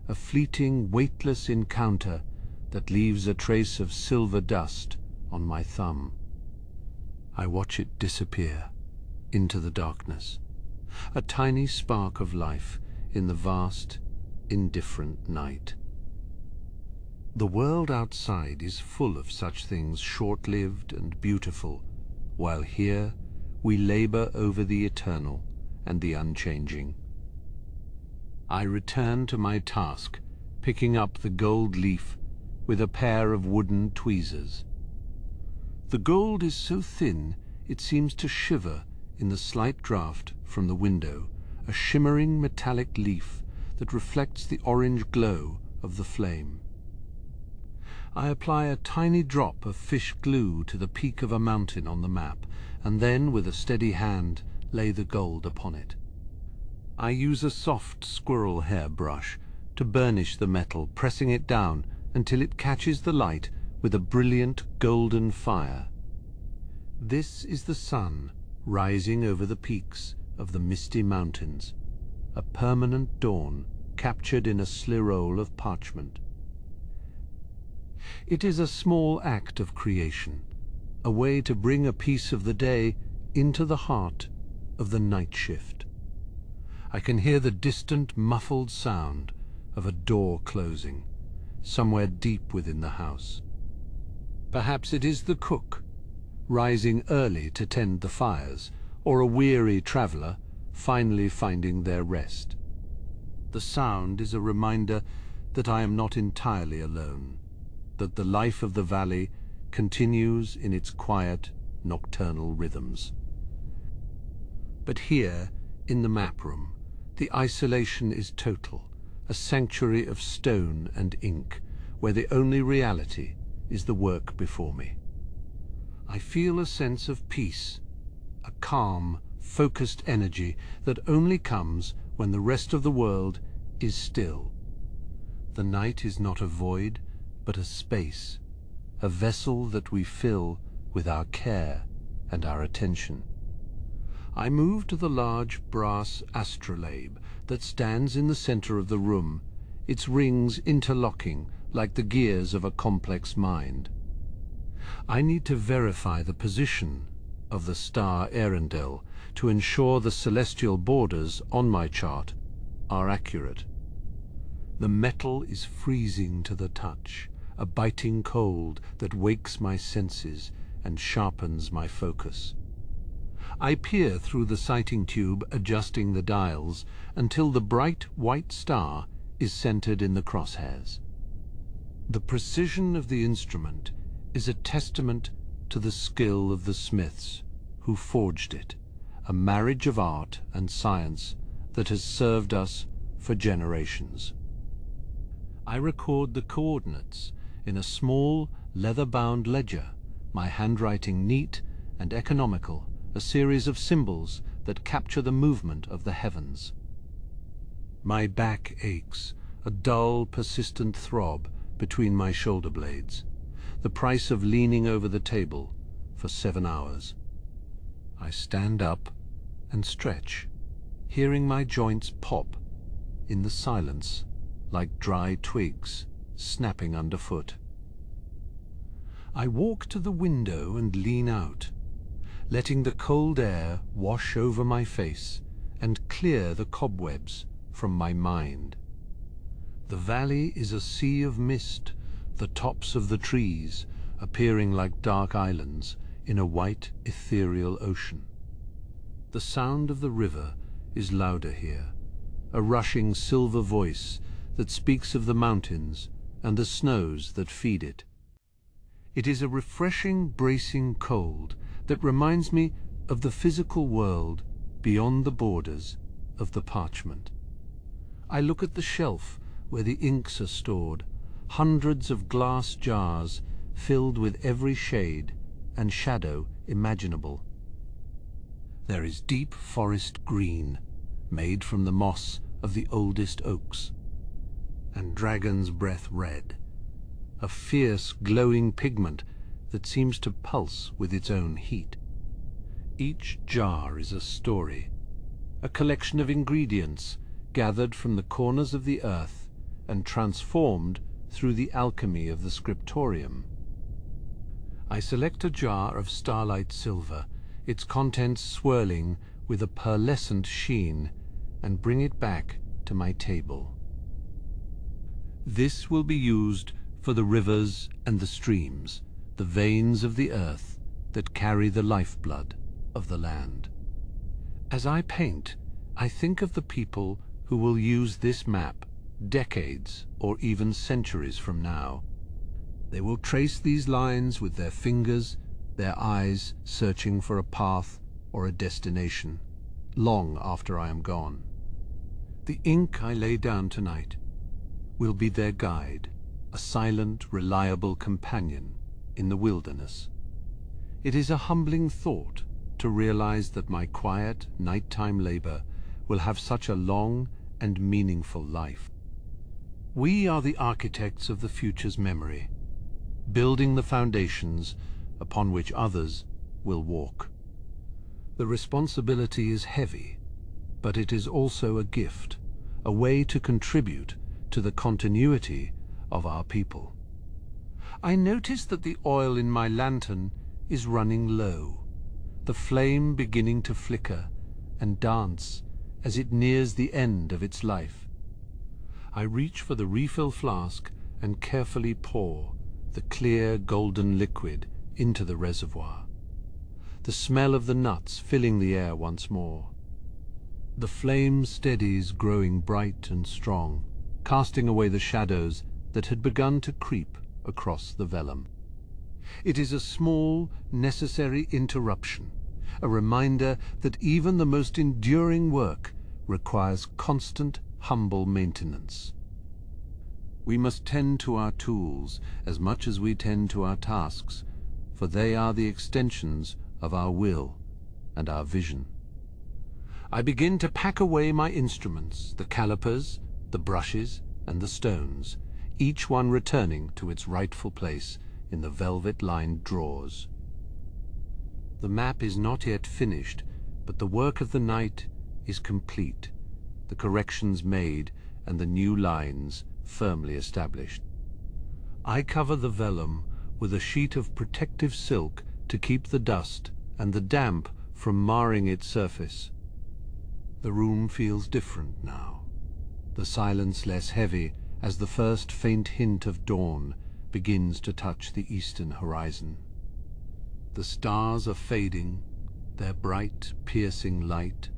a fleeting, weightless encounter that leaves a trace of silver dust on my thumb. I watch it disappear into the darkness, a tiny spark of life in the vast, indifferent night. The world outside is full of such things short-lived and beautiful, while here we labor over the eternal and the unchanging. I return to my task, picking up the gold leaf with a pair of wooden tweezers. The gold is so thin it seems to shiver in the slight draught from the window, a shimmering metallic leaf that reflects the orange glow of the flame. I apply a tiny drop of fish glue to the peak of a mountain on the map, and then with a steady hand lay the gold upon it. I use a soft squirrel hair brush to burnish the metal, pressing it down until it catches the light with a brilliant golden fire. This is the sun rising over the peaks of the misty mountains, a permanent dawn captured in a slirole of parchment. It is a small act of creation, a way to bring a piece of the day into the heart of the night shift. I can hear the distant muffled sound of a door closing, somewhere deep within the house. Perhaps it is the cook, rising early to tend the fires, or a weary traveler finally finding their rest. The sound is a reminder that I am not entirely alone, that the life of the valley continues in its quiet, nocturnal rhythms. But here, in the map room, the isolation is total, a sanctuary of stone and ink, where the only reality is the work before me. I feel a sense of peace, a calm, focused energy that only comes when the rest of the world is still. The night is not a void, but a space, a vessel that we fill with our care and our attention. I move to the large brass astrolabe that stands in the center of the room, its rings interlocking like the gears of a complex mind. I need to verify the position of the star Rivendell to ensure the celestial borders on my chart are accurate. The metal is freezing to the touch, a biting cold that wakes my senses and sharpens my focus. I peer through the sighting tube, adjusting the dials until the bright white star is centered in the crosshairs. The precision of the instrument is a testament to the skill of the smiths who forged it, a marriage of art and science that has served us for generations. I record the coordinates in a small, leather-bound ledger, my handwriting neat and economical, a series of symbols that capture the movement of the heavens. My back aches, a dull, persistent throb between my shoulder blades, the price of leaning over the table for 7 hours. I stand up and stretch, hearing my joints pop in the silence like dry twigs snapping underfoot. I walk to the window and lean out, letting the cold air wash over my face and clear the cobwebs from my mind. The valley is a sea of mist, the tops of the trees appearing like dark islands in a white, ethereal ocean. The sound of the river is louder here, a rushing silver voice that speaks of the mountains and the snows that feed it. It is a refreshing, bracing cold that reminds me of the physical world beyond the borders of the parchment. I look at the shelf where the inks are stored, hundreds of glass jars filled with every shade and shadow imaginable. There is deep forest green, made from the moss of the oldest oaks, and dragon's breath red, a fierce glowing pigment that seems to pulse with its own heat. Each jar is a story, a collection of ingredients gathered from the corners of the earth and transformed through the alchemy of the Scriptorium. I select a jar of starlight silver, its contents swirling with a pearlescent sheen, and bring it back to my table. This will be used for the rivers and the streams, the veins of the earth that carry the lifeblood of the land. As I paint, I think of the people who will use this map decades or even centuries from now. They will trace these lines with their fingers, their eyes searching for a path or a destination, long after I am gone. The ink I lay down tonight will be their guide, a silent, reliable companion in the wilderness. It is a humbling thought to realize that my quiet, nighttime labor will have such a long and meaningful life. We are the architects of the future's memory, building the foundations upon which others will walk. The responsibility is heavy, but it is also a gift, a way to contribute to the continuity of our people. I notice that the oil in my lantern is running low, the flame beginning to flicker and dance as it nears the end of its life. I reach for the refill flask and carefully pour the clear golden liquid into the reservoir, the smell of the nuts filling the air once more. The flame steadies, growing bright and strong, casting away the shadows that had begun to creep across the vellum. It is a small, necessary interruption, a reminder that even the most enduring work requires constant, humble maintenance. We must tend to our tools as much as we tend to our tasks, for they are the extensions of our will and our vision. I begin to pack away my instruments, the calipers, the brushes, and the stones, each one returning to its rightful place in the velvet-lined drawers. The map is not yet finished, but the work of the night is complete, the corrections made and the new lines firmly established. I cover the vellum with a sheet of protective silk to keep the dust and the damp from marring its surface. The room feels different now, the silence less heavy as the first faint hint of dawn begins to touch the eastern horizon. The stars are fading, their bright, piercing light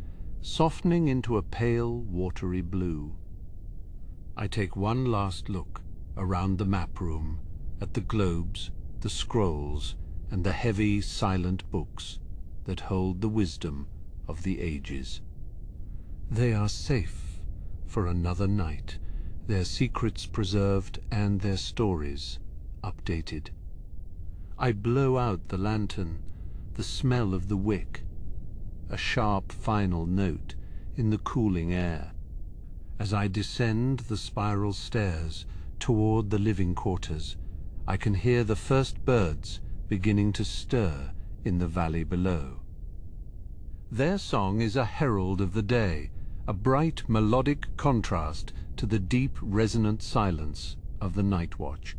softening into a pale, watery blue. I take one last look around the map room at the globes, the scrolls, and the heavy, silent books that hold the wisdom of the ages. They are safe for another night, their secrets preserved and their stories updated. I blow out the lantern, the smell of the wick, a sharp final note in the cooling air. As I descend the spiral stairs toward the living quarters, I can hear the first birds beginning to stir in the valley below. Their song is a herald of the day, a bright melodic contrast to the deep resonant silence of the night watch.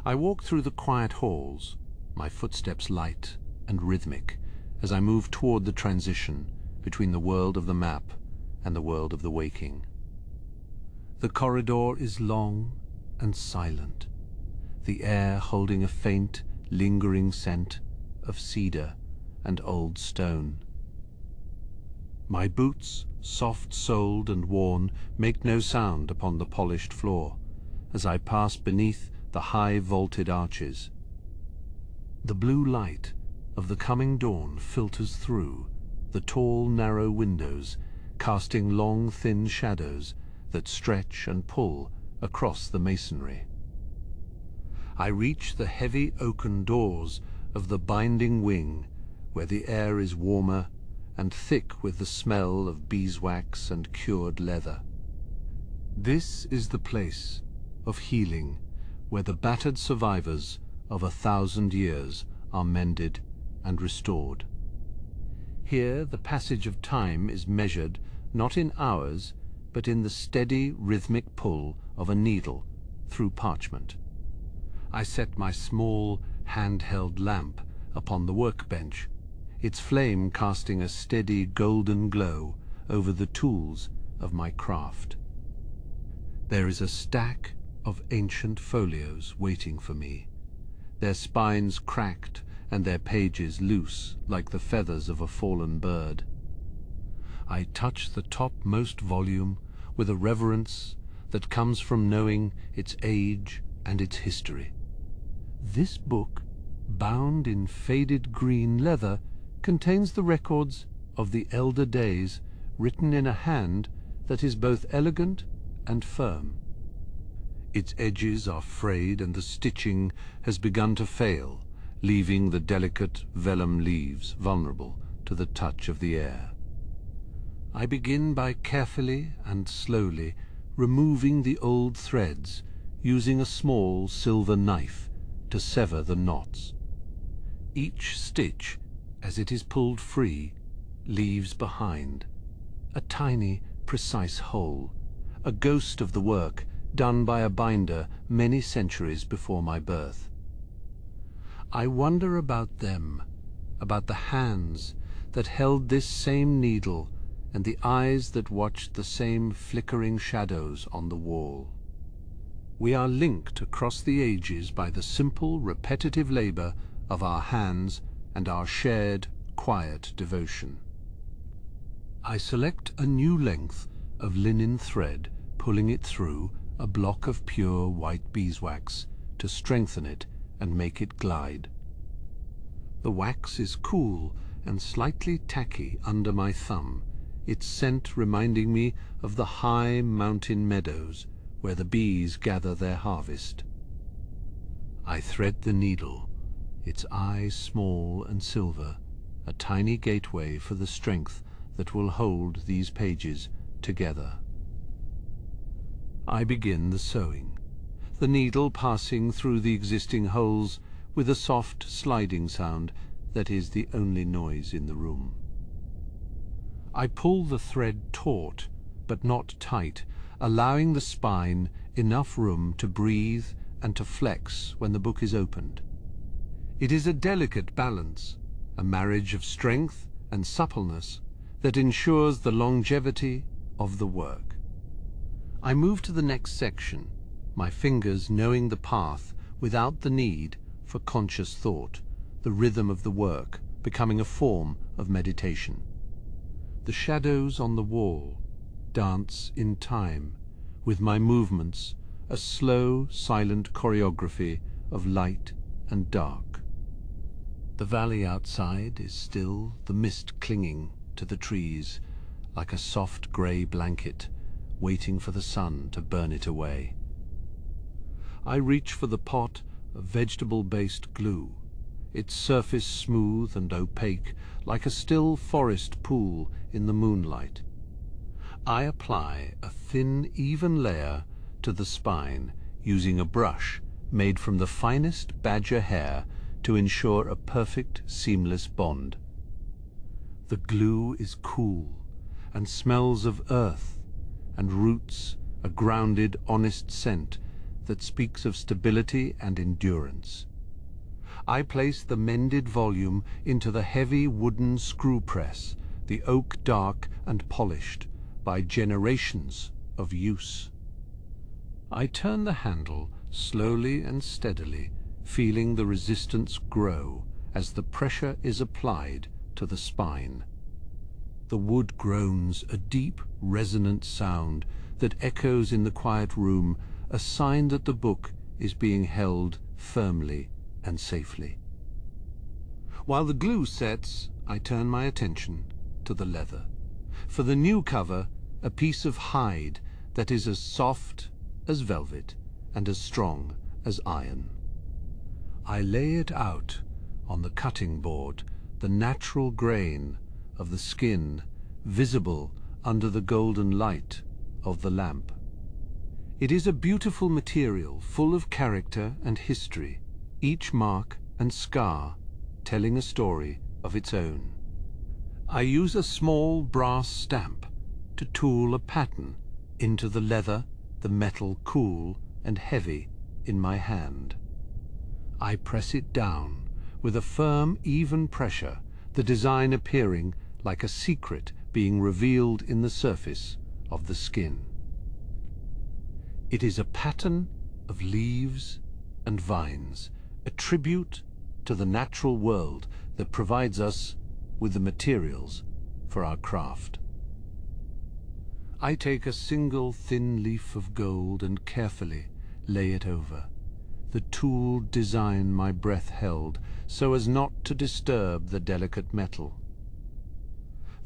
I walk through the quiet halls, my footsteps light and rhythmic, as I move toward the transition between the world of the map and the world of the waking. The corridor is long and silent, the air holding a faint, lingering scent of cedar and old stone. My boots, soft-soled and worn, make no sound upon the polished floor, as I pass beneath the high vaulted arches. The blue light of the coming dawn filters through the tall, narrow windows, casting long, thin shadows that stretch and pull across the masonry. I reach the heavy oaken doors of the binding wing, where the air is warmer and thick with the smell of beeswax and cured leather. This is the place of healing, where the battered survivors of 1,000 years are mended and restored. Here the passage of time is measured not in hours, but in the steady rhythmic pull of a needle through parchment. I set my small handheld lamp upon the workbench, its flame casting a steady golden glow over the tools of my craft. There is a stack of ancient folios waiting for me, their spines cracked and their pages loose like the feathers of a fallen bird. I touch the topmost volume with a reverence that comes from knowing its age and its history. This book, bound in faded green leather, contains the records of the elder days, written in a hand that is both elegant and firm. Its edges are frayed and the stitching has begun to fail, leaving the delicate vellum leaves vulnerable to the touch of the air. I begin by carefully and slowly removing the old threads, using a small silver knife to sever the knots. Each stitch, as it is pulled free, leaves behind a tiny, precise hole, a ghost of the work done by a binder many centuries before my birth. I wonder about them, about the hands that held this same needle and the eyes that watched the same flickering shadows on the wall. We are linked across the ages by the simple, repetitive labor of our hands and our shared, quiet devotion. I select a new length of linen thread, pulling it through a block of pure white beeswax to strengthen it and make it glide. The wax is cool and slightly tacky under my thumb, its scent reminding me of the high mountain meadows where the bees gather their harvest. I thread the needle, its eye small and silver, a tiny gateway for the strength that will hold these pages together. I begin the sewing, the needle passing through the existing holes with a soft sliding sound that is the only noise in the room. I pull the thread taut, but not tight, allowing the spine enough room to breathe and to flex when the book is opened. It is a delicate balance, a marriage of strength and suppleness that ensures the longevity of the work. I move to the next section, my fingers knowing the path without the need for conscious thought, the rhythm of the work becoming a form of meditation. The shadows on the wall dance in time with my movements, a slow, silent choreography of light and dark. The valley outside is still, the mist clinging to the trees like a soft grey blanket, waiting for the sun to burn it away. I reach for the pot of vegetable-based glue, its surface smooth and opaque like a still forest pool in the moonlight. I apply a thin, even layer to the spine, using a brush made from the finest badger hair to ensure a perfect, seamless bond. The glue is cool and smells of earth and roots, a grounded, honest scent that speaks of stability and endurance. I place the mended volume into the heavy wooden screw press, the oak dark and polished by generations of use. I turn the handle slowly and steadily, feeling the resistance grow as the pressure is applied to the spine. The wood groans, a deep, resonant sound that echoes in the quiet room, a sign that the book is being held firmly and safely. While the glue sets, I turn my attention to the leather. For the new cover, a piece of hide that is as soft as velvet and as strong as iron. I lay it out on the cutting board, the natural grain of the skin visible under the golden light of the lamp. It is a beautiful material, full of character and history, each mark and scar telling a story of its own. I use a small brass stamp to tool a pattern into the leather, the metal cool and heavy in my hand. I press it down with a firm, even pressure, the design appearing like a secret being revealed in the surface of the skin. It is a pattern of leaves and vines, a tribute to the natural world that provides us with the materials for our craft. I take a single thin leaf of gold and carefully lay it over. The tooled design my breath held so as not to disturb the delicate metal.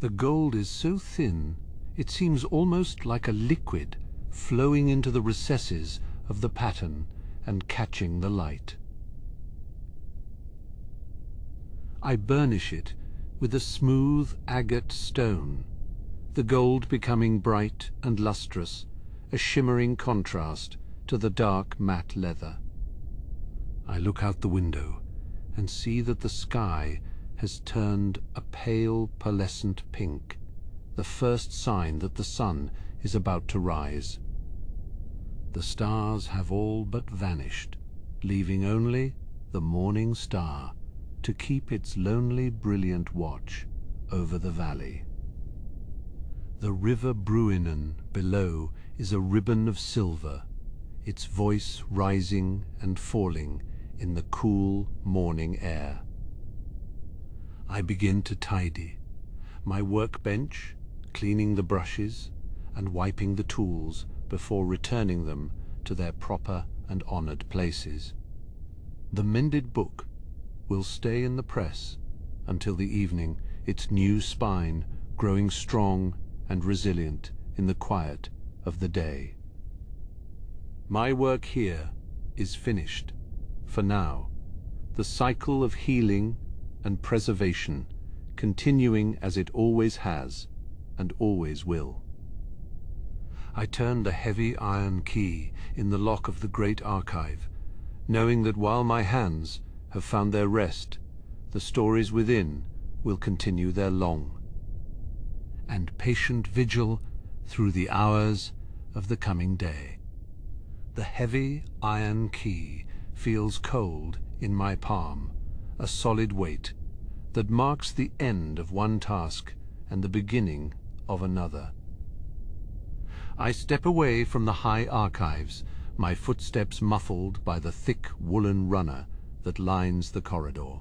The gold is so thin it seems almost like a liquid flowing into the recesses of the pattern and catching the light. I burnish it with a smooth agate stone, the gold becoming bright and lustrous, a shimmering contrast to the dark matte leather. I look out the window and see that the sky has turned a pale pearlescent pink, the first sign that the sun is about to rise. The stars have all but vanished, leaving only the morning star to keep its lonely, brilliant watch over the valley. The river Bruinen below is a ribbon of silver, its voice rising and falling in the cool morning air. I begin to tidy my workbench, cleaning the brushes and wiping the tools before returning them to their proper and honored places. The mended book will stay in the press until the evening, its new spine growing strong and resilient in the quiet of the day. My work here is finished, for now, the cycle of healing and preservation continuing as it always has and always will. I turn the heavy iron key in the lock of the great archive, knowing that while my hands have found their rest, the stories within will continue their long and patient vigil through the hours of the coming day. The heavy iron key feels cold in my palm, a solid weight that marks the end of one task and the beginning of another. I step away from the high archives, my footsteps muffled by the thick woolen runner that lines the corridor.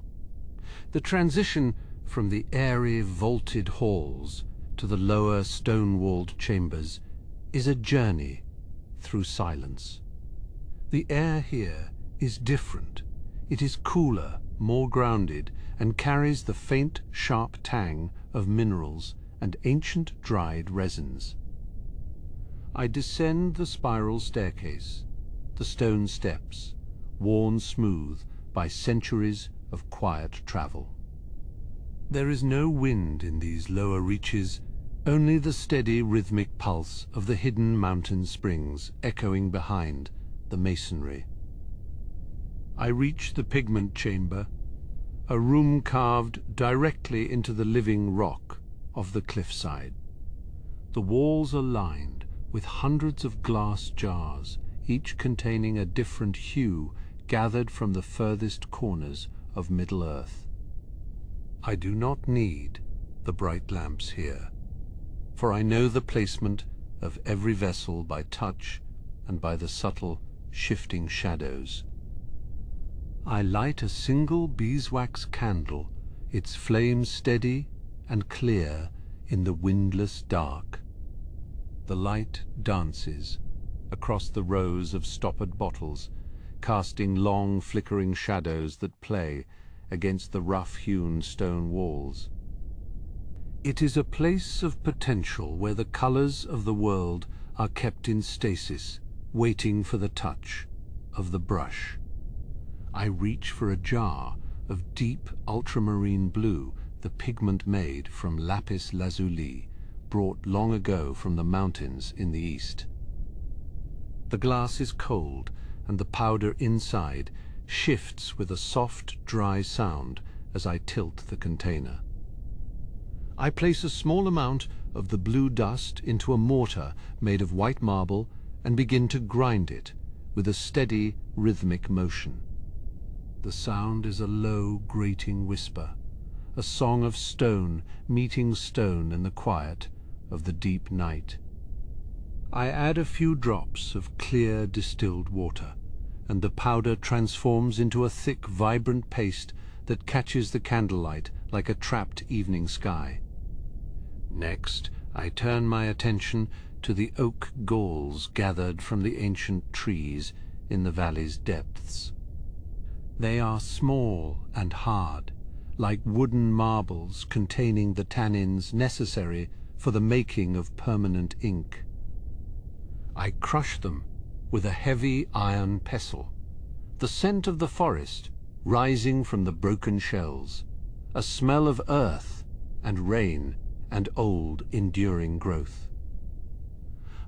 The transition from the airy vaulted halls to the lower stone-walled chambers is a journey through silence. The air here is different. It is cooler, more grounded, and carries the faint, sharp tang of minerals and ancient dried resins. I descend the spiral staircase, the stone steps, worn smooth by centuries of quiet travel. There is no wind in these lower reaches, only the steady rhythmic pulse of the hidden mountain springs echoing behind the masonry. I reach the pigment chamber, a room carved directly into the living rock of the cliffside. The walls are lined with hundreds of glass jars, each containing a different hue gathered from the furthest corners of Middle-earth. I do not need the bright lamps here, for I know the placement of every vessel by touch and by the subtle, shifting shadows. I light a single beeswax candle, its flame steady and clear in the windless dark. The light dances across the rows of stoppered bottles, casting long flickering shadows that play against the rough-hewn stone walls. It is a place of potential where the colors of the world are kept in stasis, waiting for the touch of the brush. I reach for a jar of deep ultramarine blue, the pigment made from lapis lazuli, brought long ago from the mountains in the east. The glass is cold, and the powder inside shifts with a soft, dry sound as I tilt the container. I place a small amount of the blue dust into a mortar made of white marble and begin to grind it with a steady, rhythmic motion. The sound is a low, grating whisper, a song of stone meeting stone in the quiet of the deep night. I add a few drops of clear, distilled water, and the powder transforms into a thick, vibrant paste that catches the candlelight like a trapped evening sky. Next, I turn my attention to the oak galls gathered from the ancient trees in the valley's depths. They are small and hard, like wooden marbles containing the tannins necessary for the making of permanent ink. I crush them with a heavy iron pestle, the scent of the forest rising from the broken shells, a smell of earth and rain and old, enduring growth.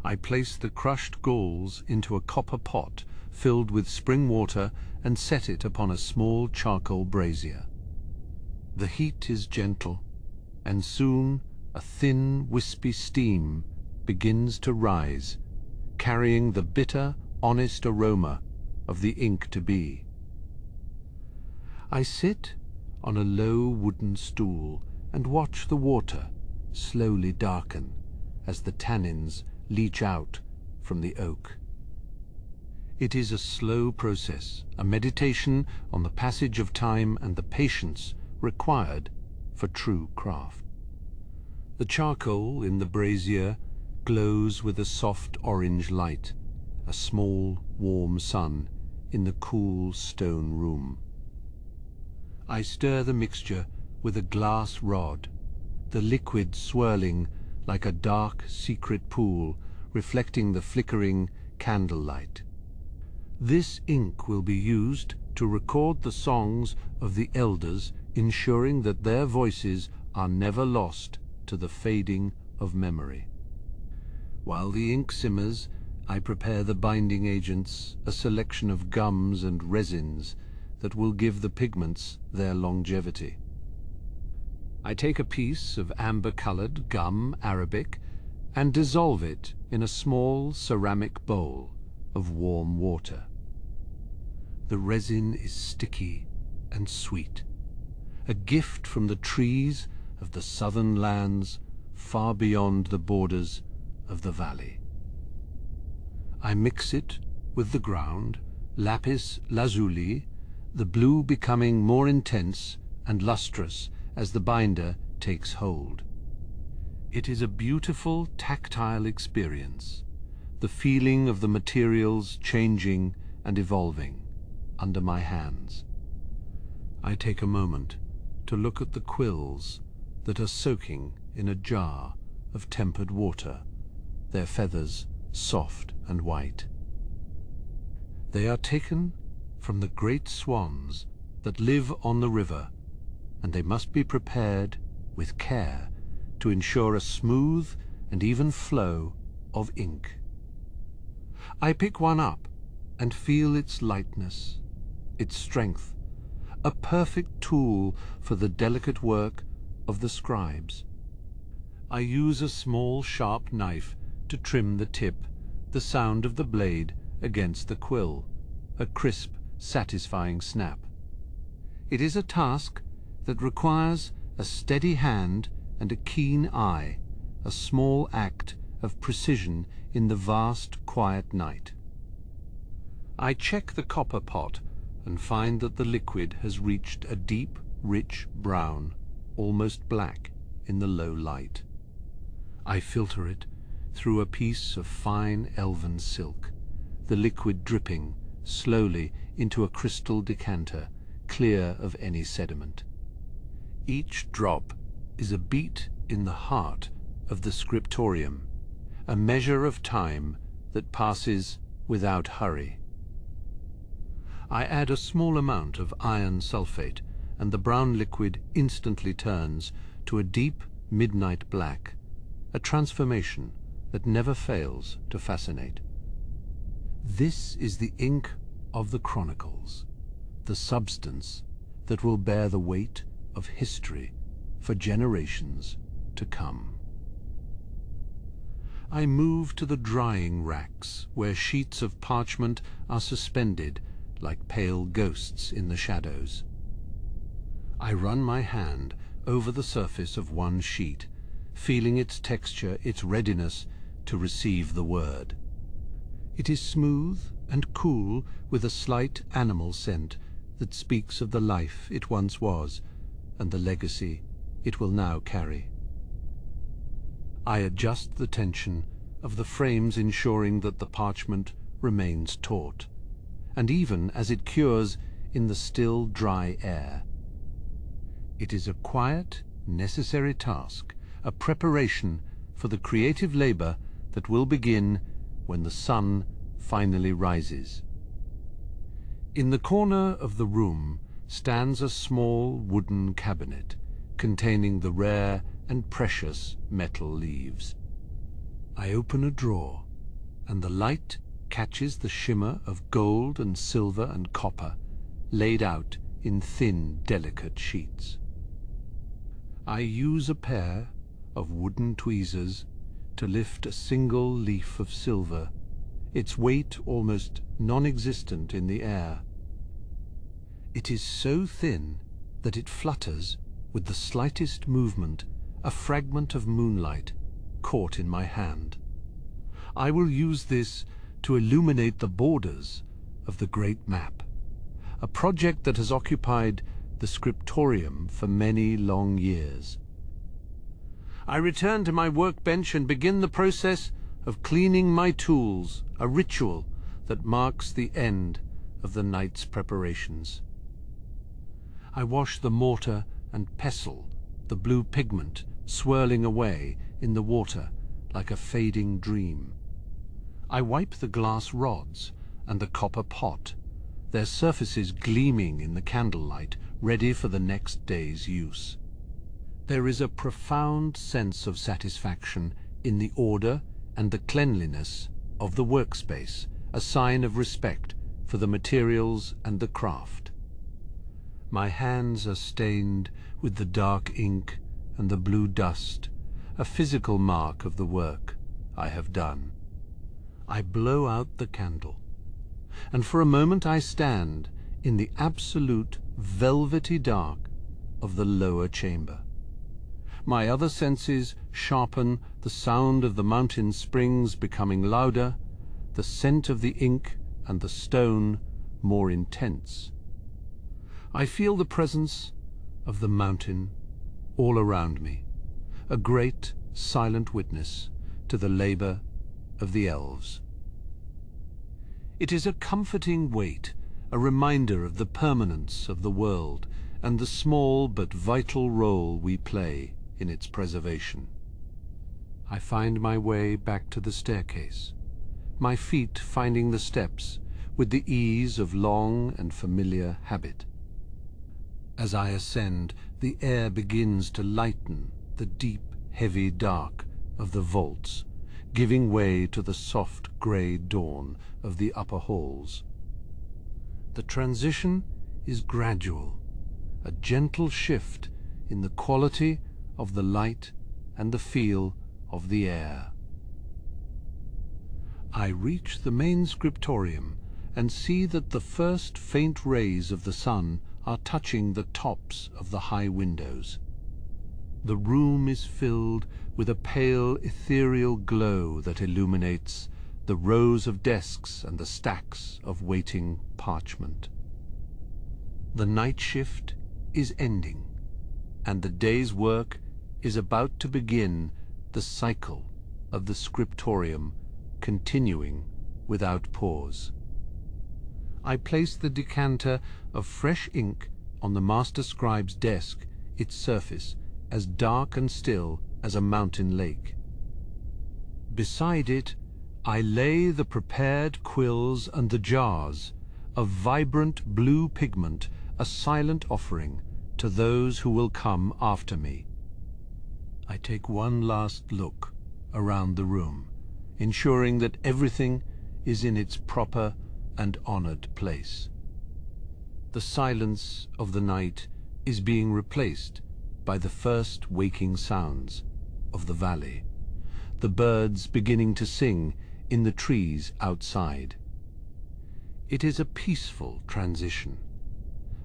I place the crushed galls into a copper pot filled with spring water and set it upon a small charcoal brazier. The heat is gentle, and soon a thin, wispy steam begins to rise, carrying the bitter, honest aroma of the ink to be. I sit on a low wooden stool and watch the water slowly darken as the tannins leach out from the oak. It is a slow process, a meditation on the passage of time and the patience required for true craft. The charcoal in the brazier glows with a soft orange light, a small, warm sun in the cool stone room. I stir the mixture with a glass rod, the liquid swirling like a dark, secret pool reflecting the flickering candlelight. This ink will be used to record the songs of the elders, ensuring that their voices are never lost to the fading of memory. While the ink simmers, I prepare the binding agents, a selection of gums and resins that will give the pigments their longevity. I take a piece of amber-colored gum arabic and dissolve it in a small ceramic bowl of warm water. The resin is sticky and sweet, a gift from the trees of the southern lands far beyond the borders of the valley. I mix it with the ground, lapis lazuli, the blue becoming more intense and lustrous as the binder takes hold. It is a beautiful tactile experience, the feeling of the materials changing and evolving under my hands. I take a moment to look at the quills that are soaking in a jar of tempered water, their feathers soft and white. They are taken from the great swans that live on the river, and they must be prepared with care to ensure a smooth and even flow of ink. I pick one up and feel its lightness, its strength, a perfect tool for the delicate work of the scribes. I use a small sharp knife to trim the tip, the sound of the blade against the quill, a crisp, satisfying snap. It is a task that requires a steady hand and a keen eye, a small act of precision in the vast, quiet night. I check the copper pot and find that the liquid has reached a deep, rich brown, almost black in the low light. I filter it through a piece of fine elven silk, the liquid dripping slowly into a crystal decanter, clear of any sediment. Each drop is a beat in the heart of the scriptorium, a measure of time that passes without hurry. I add a small amount of iron sulfate, and the brown liquid instantly turns to a deep midnight black, a transformation that never fails to fascinate. This is the ink of the chronicles, the substance that will bear the weight of history for generations to come. I move to the drying racks, where sheets of parchment are suspended like pale ghosts in the shadows. I run my hand over the surface of one sheet, feeling its texture, its readiness to receive the word. It is smooth and cool, with a slight animal scent that speaks of the life it once was and the legacy it will now carry. I adjust the tension of the frames, ensuring that the parchment remains taut, and even as it cures in the still, dry air. It is a quiet, necessary task, a preparation for the creative labor that will begin when the sun finally rises. In the corner of the room stands a small wooden cabinet containing the rare and precious metal leaves. I open a drawer, and the light catches the shimmer of gold and silver and copper laid out in thin, delicate sheets. I use a pair of wooden tweezers to lift a single leaf of silver, its weight almost non-existent in the air. It is so thin that it flutters with the slightest movement, a fragment of moonlight caught in my hand. I will use this to illuminate the borders of the great map, a project that has occupied the scriptorium for many long years. I return to my workbench and begin the process of cleaning my tools, a ritual that marks the end of the night's preparations. I wash the mortar and pestle, the blue pigment swirling away in the water like a fading dream. I wipe the glass rods and the copper pot, their surfaces gleaming in the candlelight, ready for the next day's use. There is a profound sense of satisfaction in the order and the cleanliness of the workspace, a sign of respect for the materials and the craft. My hands are stained with the dark ink and the blue dust, a physical mark of the work I have done. I blow out the candle, and for a moment I stand in the absolute velvety dark of the lower chamber. My other senses sharpen, the sound of the mountain springs becoming louder, the scent of the ink and the stone more intense. I feel the presence of the mountain all around me, a great silent witness to the labor of the elves. It is a comforting weight, a reminder of the permanence of the world and the small but vital role we play in its preservation. I find my way back to the staircase, my feet finding the steps with the ease of long and familiar habit. As I ascend, the air begins to lighten the deep, heavy dark of the vaults, giving way to the soft grey dawn of the upper halls. The transition is gradual, a gentle shift in the quality of the light and the feel of the air. I reach the main scriptorium and see that the first faint rays of the sun are touching the tops of the high windows. The room is filled with a pale, ethereal glow that illuminates the rows of desks and the stacks of waiting parchment. The night shift is ending, and the day's work is about to begin the cycle of the Scriptorium continuing without pause. I place the decanter of fresh ink on the master scribe's desk, its surface as dark and still as a mountain lake. Beside it, I lay the prepared quills and the jars of vibrant blue pigment, a silent offering to those who will come after me. I take one last look around the room, ensuring that everything is in its proper and honored place. The silence of the night is being replaced by the first waking sounds of the valley, the birds beginning to sing in the trees outside. It is a peaceful transition,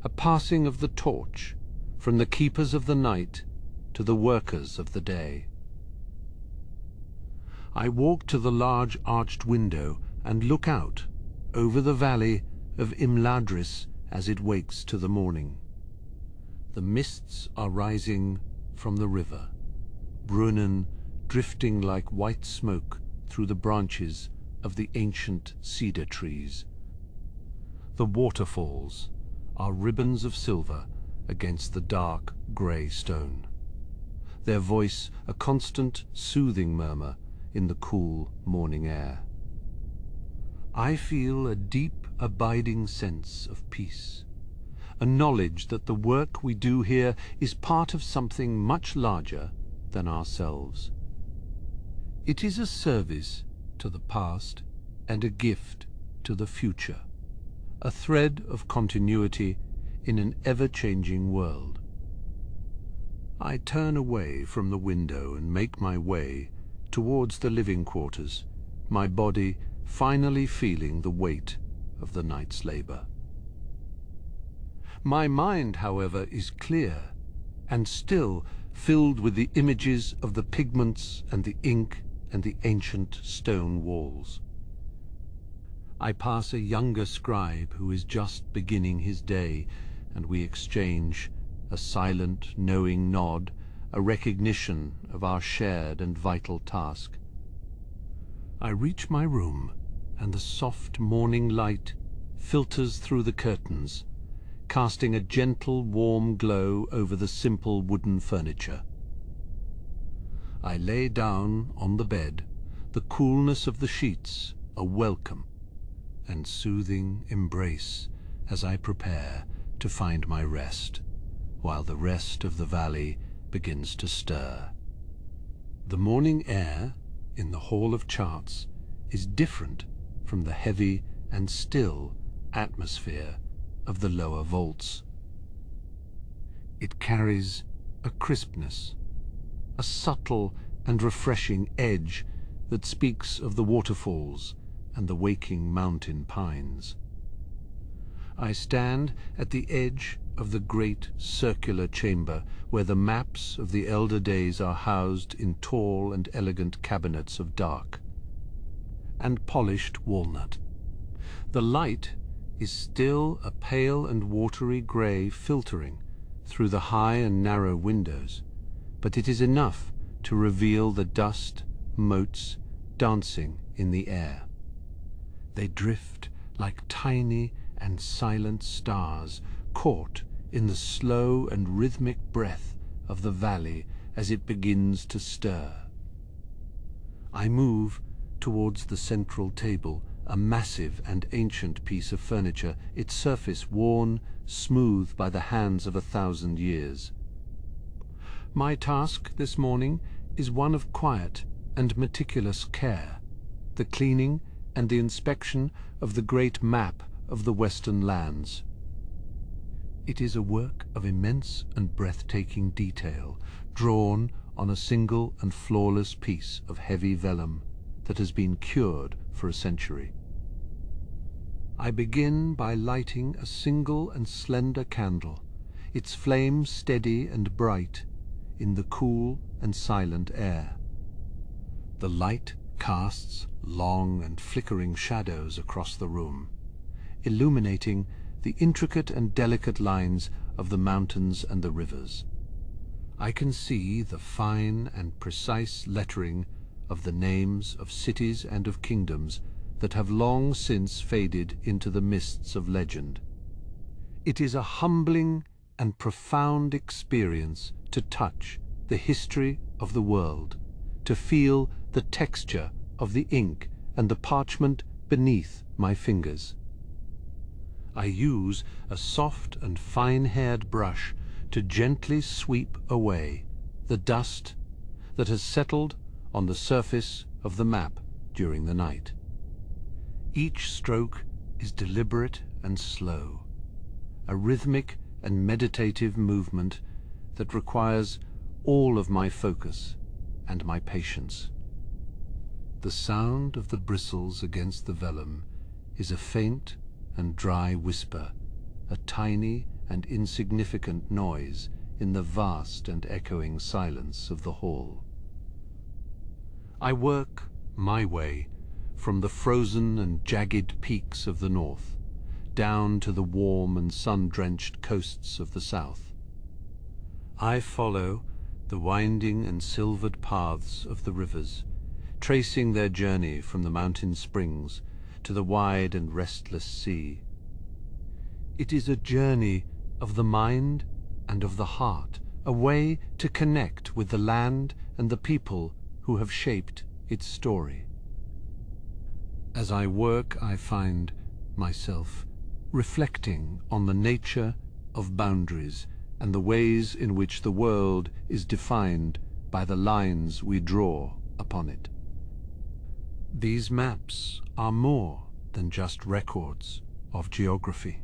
a passing of the torch from the keepers of the night to the workers of the day. I walk to the large arched window and look out over the valley of Imladris as it wakes to the morning. The mists are rising from the river, Brunnen drifting like white smoke through the branches of the ancient cedar trees. The waterfalls are ribbons of silver against the dark grey stone, their voice a constant soothing murmur in the cool morning air. I feel a deep, abiding sense of peace, a knowledge that the work we do here is part of something much larger than ourselves. It is a service to the past and a gift to the future, a thread of continuity in an ever-changing world. I turn away from the window and make my way towards the living quarters, my body finally feeling the weight of the night's labor. My mind, however, is clear and still filled with the images of the pigments and the ink and the ancient stone walls. I pass a younger scribe who is just beginning his day, and we exchange a silent, knowing nod, a recognition of our shared and vital task. I reach my room, and the soft morning light filters through the curtains, casting a gentle, warm glow over the simple wooden furniture. I lay down on the bed, the coolness of the sheets a welcome and soothing embrace as I prepare to find my rest, while the rest of the valley begins to stir. The morning air in the Hall of Charts is different from the heavy and still atmosphere of the lower vaults. It carries a crispness, a subtle and refreshing edge that speaks of the waterfalls and the waking mountain pines. I stand at the edge of the great circular chamber where the maps of the elder days are housed in tall and elegant cabinets of dark and polished walnut. The light is still a pale and watery grey filtering through the high and narrow windows, but it is enough to reveal the dust motes dancing in the air. They drift like tiny and silent stars caught in the slow and rhythmic breath of the valley as it begins to stir. I move towards the central table, a massive and ancient piece of furniture, its surface worn smooth by the hands of 1,000 years. My task this morning is one of quiet and meticulous care, the cleaning and the inspection of the great map of the Western lands. It is a work of immense and breathtaking detail, drawn on a single and flawless piece of heavy vellum that has been cured for a century. I begin by lighting a single and slender candle, its flame steady and bright in the cool and silent air. The light casts long and flickering shadows across the room, illuminating the intricate and delicate lines of the mountains and the rivers. I can see the fine and precise lettering of the names of cities and of kingdoms that have long since faded into the mists of legend. It is a humbling and profound experience to touch the history of the world, to feel the texture of the ink and the parchment beneath my fingers. I use a soft and fine-haired brush to gently sweep away the dust that has settled on the surface of the map during the night. Each stroke is deliberate and slow, a rhythmic and meditative movement that requires all of my focus and my patience. The sound of the bristles against the vellum is a faint and dry whisper, a tiny and insignificant noise in the vast and echoing silence of the hall. I work my way from the frozen and jagged peaks of the north, down to the warm and sun-drenched coasts of the south. I follow the winding and silvered paths of the rivers, tracing their journey from the mountain springs to the wide and restless sea. It is a journey of the mind and of the heart, a way to connect with the land and the people who have shaped its story. As I work, I find myself reflecting on the nature of boundaries and the ways in which the world is defined by the lines we draw upon it. These maps are more than just records of geography.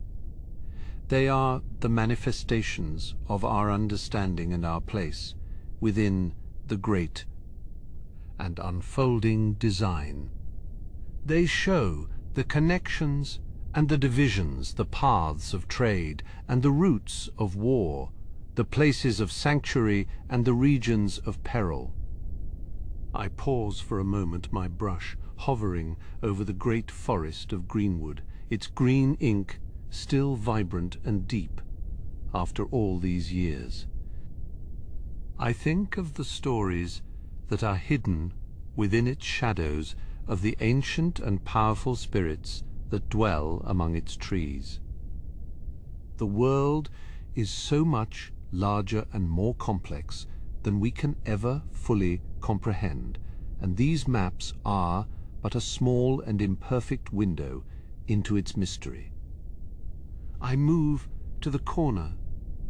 They are the manifestations of our understanding and our place within the great and unfolding design. They show the connections and the divisions, the paths of trade and the routes of war, the places of sanctuary and the regions of peril. I pause for a moment, my brush hovering over the great forest of greenwood, its green ink still vibrant and deep after all these years. I think of the stories that are hidden within its shadows, of the ancient and powerful spirits that dwell among its trees. The world is so much larger and more complex than we can ever fully comprehend, and these maps are but a small and imperfect window into its mystery. I move to the corner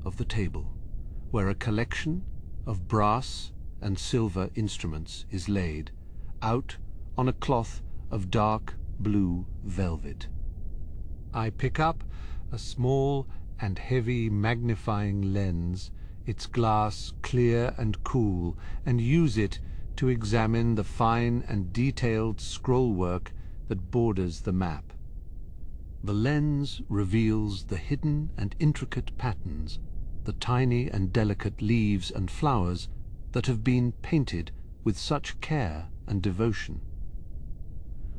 of the table, where a collection of brass and silver instruments is laid out on a cloth of dark blue velvet. I pick up a small and heavy magnifying lens, its glass clear and cool, and use it to examine the fine and detailed scrollwork that borders the map. The lens reveals the hidden and intricate patterns, the tiny and delicate leaves and flowers that have been painted with such care and devotion.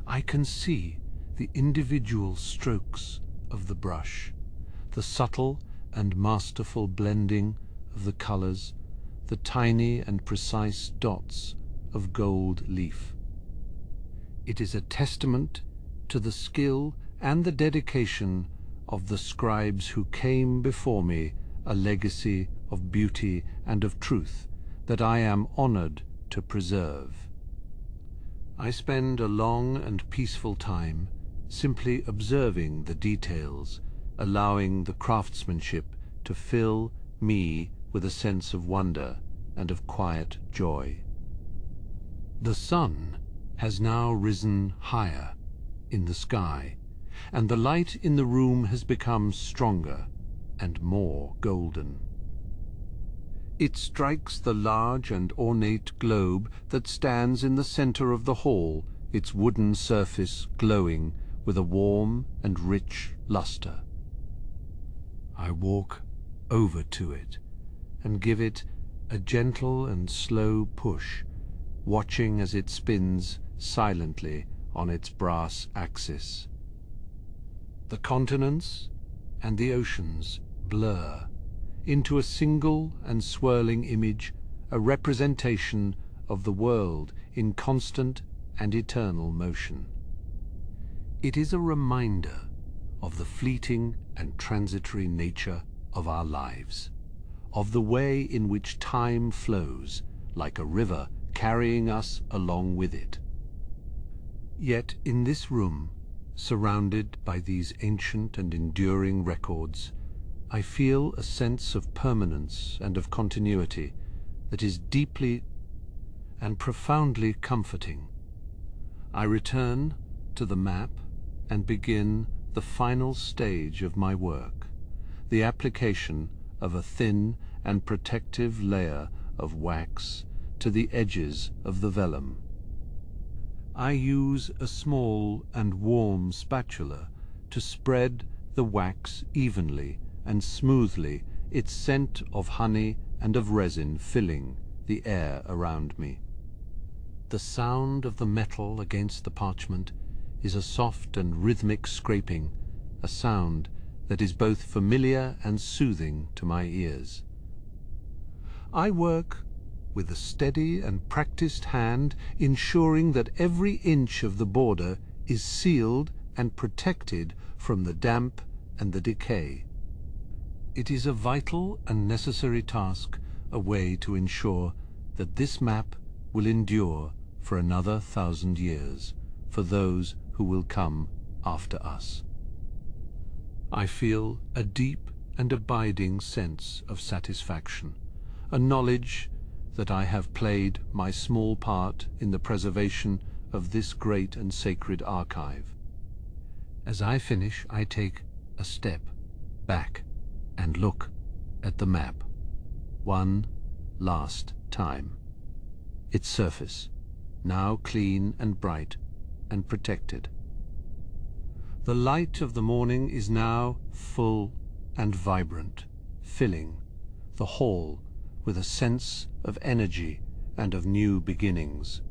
I can see the individual strokes of the brush, the subtle and masterful blending of the colors, the tiny and precise dots of gold leaf. It is a testament to the skill and the dedication of the scribes who came before me, a legacy of beauty and of truth that I am honored to preserve. I spend a long and peaceful time simply observing the details, allowing the craftsmanship to fill me with a sense of wonder and of quiet joy. The sun has now risen higher in the sky, and the light in the room has become stronger and more golden. It strikes the large and ornate globe that stands in the center of the hall, its wooden surface glowing with a warm and rich luster. I walk over to it and give it a gentle and slow push, watching as it spins silently on its brass axis. The continents and the oceans blur into a single and swirling image, a representation of the world in constant and eternal motion. It is a reminder of the fleeting and transitory nature of our lives, of the way in which time flows like a river carrying us along with it. Yet in this room, surrounded by these ancient and enduring records, I feel a sense of permanence and of continuity that is deeply and profoundly comforting. I return to the map and begin the final stage of my work, the application of a thin and protective layer of wax to the edges of the vellum. I use a small and warm spatula to spread the wax evenly and smoothly, its scent of honey and of resin filling the air around me. The sound of the metal against the parchment is a soft and rhythmic scraping, a sound that is both familiar and soothing to my ears. I work with a steady and practiced hand, ensuring that every inch of the border is sealed and protected from the damp and the decay. It is a vital and necessary task, a way to ensure that this map will endure for another 1,000 years, for those who will come after us. I feel a deep and abiding sense of satisfaction, a knowledge that I have played my small part in the preservation of this great and sacred archive. As I finish, I take a step back and look at the map one last time. Its surface, now clean and bright and protected. The light of the morning is now full and vibrant, filling the hall with a sense of energy and of new beginnings.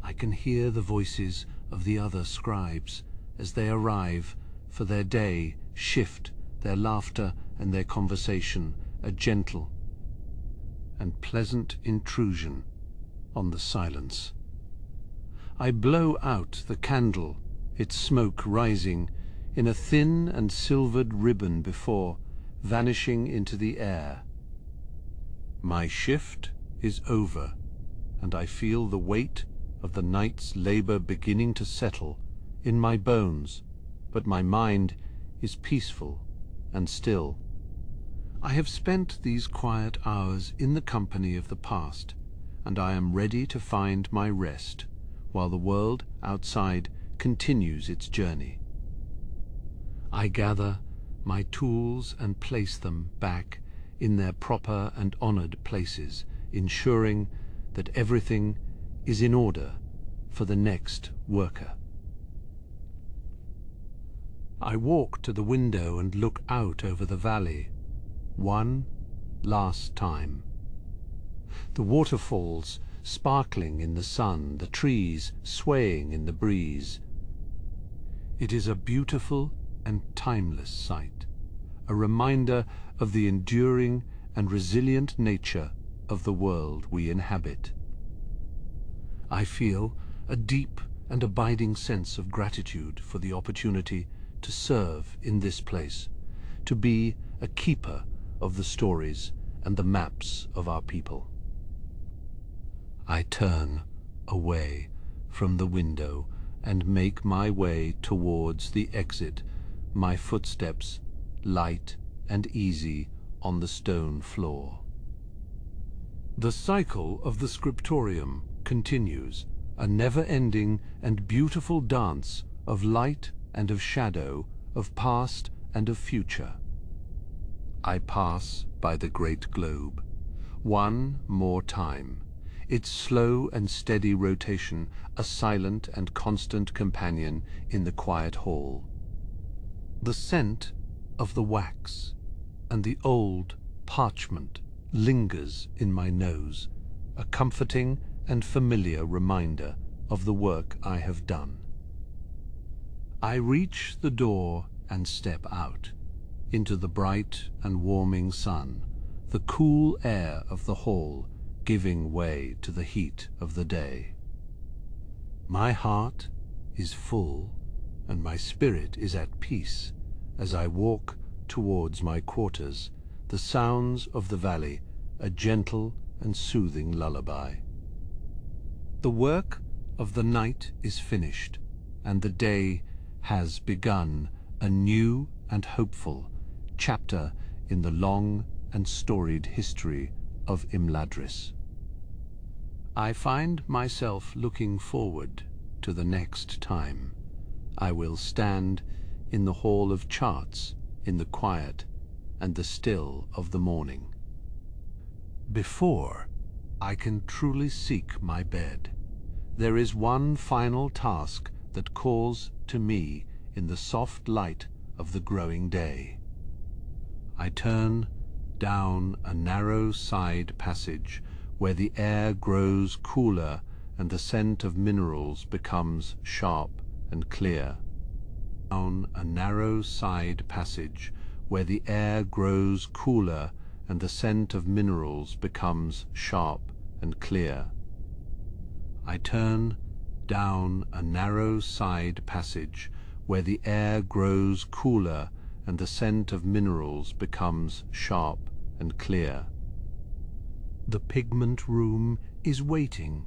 I can hear the voices of the other scribes as they arrive for their day, shift their laughter and their conversation, a gentle and pleasant intrusion on the silence. I blow out the candle, its smoke rising in a thin and silvered ribbon before vanishing into the air. My shift is over, and I feel the weight of the night's labor beginning to settle in my bones, but my mind is peaceful and still. I have spent these quiet hours in the company of the past, and I am ready to find my rest while the world outside continues its journey. I gather my tools and place them back in their proper and honored places, ensuring that everything is in order for the next worker. I walk to the window and look out over the valley, one last time. The waterfalls sparkling in the sun, the trees swaying in the breeze. It is a beautiful and timeless sight, a reminder of the enduring and resilient nature of the world we inhabit. I feel a deep and abiding sense of gratitude for the opportunity to serve in this place, to be a keeper of the stories and the maps of our people. I turn away from the window and make my way towards the exit, my footsteps light and easy on the stone floor. The cycle of the Scriptorium continues, a never-ending and beautiful dance of light and of shadow, of past and of future. I pass by the great globe one more time, its slow and steady rotation a silent and constant companion in the quiet hall. The scent of the wax and the old parchment lingers in my nose, a comforting and familiar reminder of the work I have done. I reach the door and step out, into the bright and warming sun, the cool air of the hall giving way to the heat of the day. My heart is full and my spirit is at peace as I walk towards my quarters, the sounds of the valley a gentle and soothing lullaby. The work of the night is finished, and the day has begun a new and hopeful chapter in the long and storied history of Imladris. I find myself looking forward to the next time I will stand in the Hall of Charts in the quiet and the still of the morning. Before I can truly seek my bed, there is one final task that calls to me in the soft light of the growing day. I turn down a narrow side passage where the air grows cooler and the scent of minerals becomes sharp and clear. Down a narrow side passage where the air grows cooler and the scent of minerals becomes sharp and clear. I turn down a narrow side passage where the air grows cooler and the scent of minerals becomes sharp and clear. The pigment room is waiting,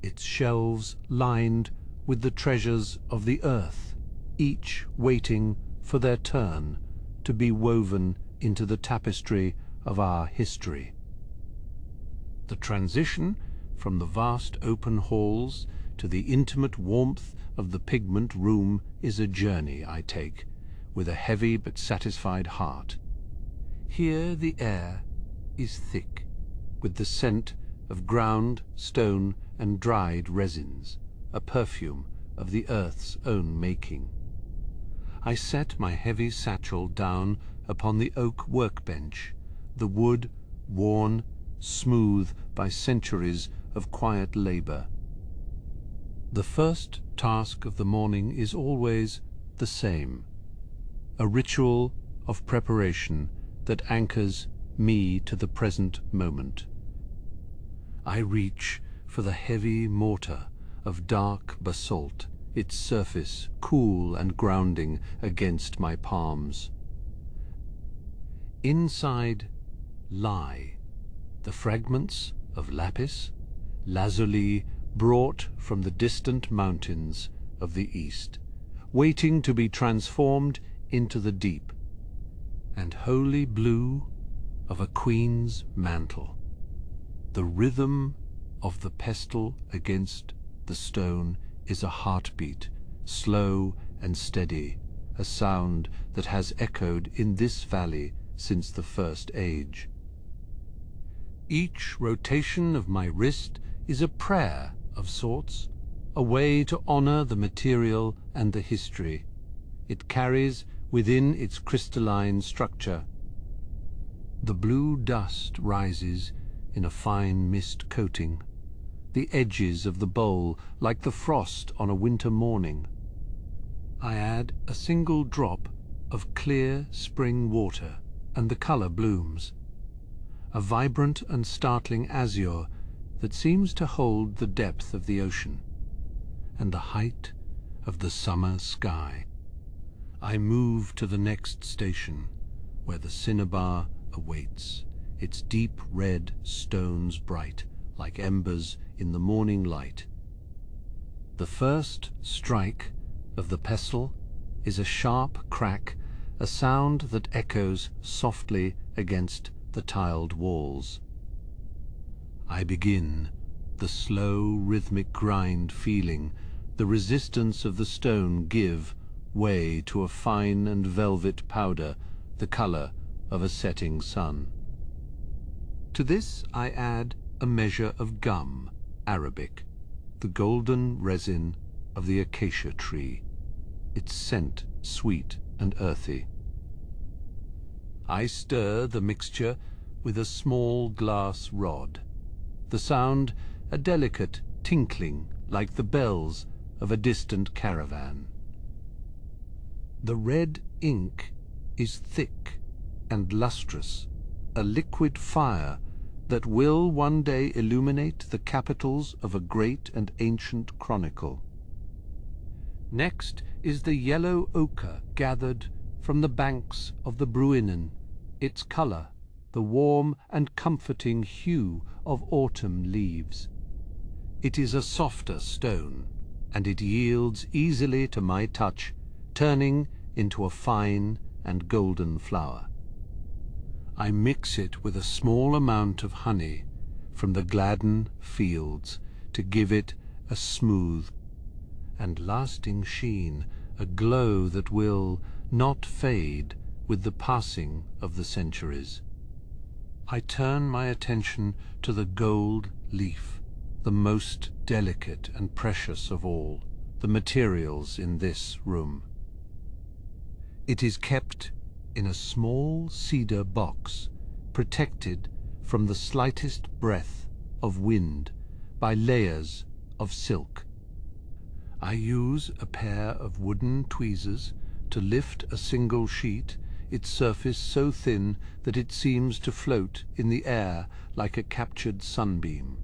its shelves lined with the treasures of the earth, each waiting for their turn to be woven into the tapestry of our history. The transition from the vast open halls to the intimate warmth of the pigment room is a journey I take with a heavy but satisfied heart. Here the air is thick with the scent of ground, stone, and dried resins, a perfume of the earth's own making. I set my heavy satchel down upon the oak workbench, the wood worn smooth by centuries of quiet labor. The first task of the morning is always the same, a ritual of preparation that anchors me to the present moment. I reach for the heavy mortar of dark basalt, its surface cool and grounding against my palms. Inside lie the fragments of lapis lazuli brought from the distant mountains of the east, waiting to be transformed into the deep and holy blue of a queen's mantle. The rhythm of the pestle against the stone is a heartbeat, slow and steady, a sound that has echoed in this valley since the first age. Each rotation of my wrist is a prayer of sorts, a way to honor the material and the history it carries within its crystalline structure. The blue dust rises in a fine mist coating, the edges of the bowl like the frost on a winter morning. I add a single drop of clear spring water, and the color blooms, a vibrant and startling azure that seems to hold the depth of the ocean and the height of the summer sky. I move to the next station, where the cinnabar awaits, its deep red stones bright like embers in the morning light. The first strike of the pestle is a sharp crack, a sound that echoes softly against the tiled walls. I begin, the slow rhythmic grind feeling the resistance of the stone give way to a fine and velvet powder, the color of a setting sun. To this I add a measure of gum, Arabic, the golden resin of the acacia tree, its scent sweet and earthy. I stir the mixture with a small glass rod, the sound a delicate tinkling like the bells of a distant caravan. The red ink is thick and lustrous, a liquid fire that will one day illuminate the capitals of a great and ancient chronicle. Next is the yellow ochre gathered from the banks of the Bruinen, its colour the warm and comforting hue of autumn leaves. It is a softer stone, and it yields easily to my touch, turning into a fine and golden flower. I mix it with a small amount of honey from the Gladden fields to give it a smooth and lasting sheen, a glow that will not fade with the passing of the centuries. I turn my attention to the gold leaf, the most delicate and precious of all the materials in this room. It is kept in a small cedar box, protected from the slightest breath of wind by layers of silk. I use a pair of wooden tweezers to lift a single sheet, its surface so thin that it seems to float in the air like a captured sunbeam.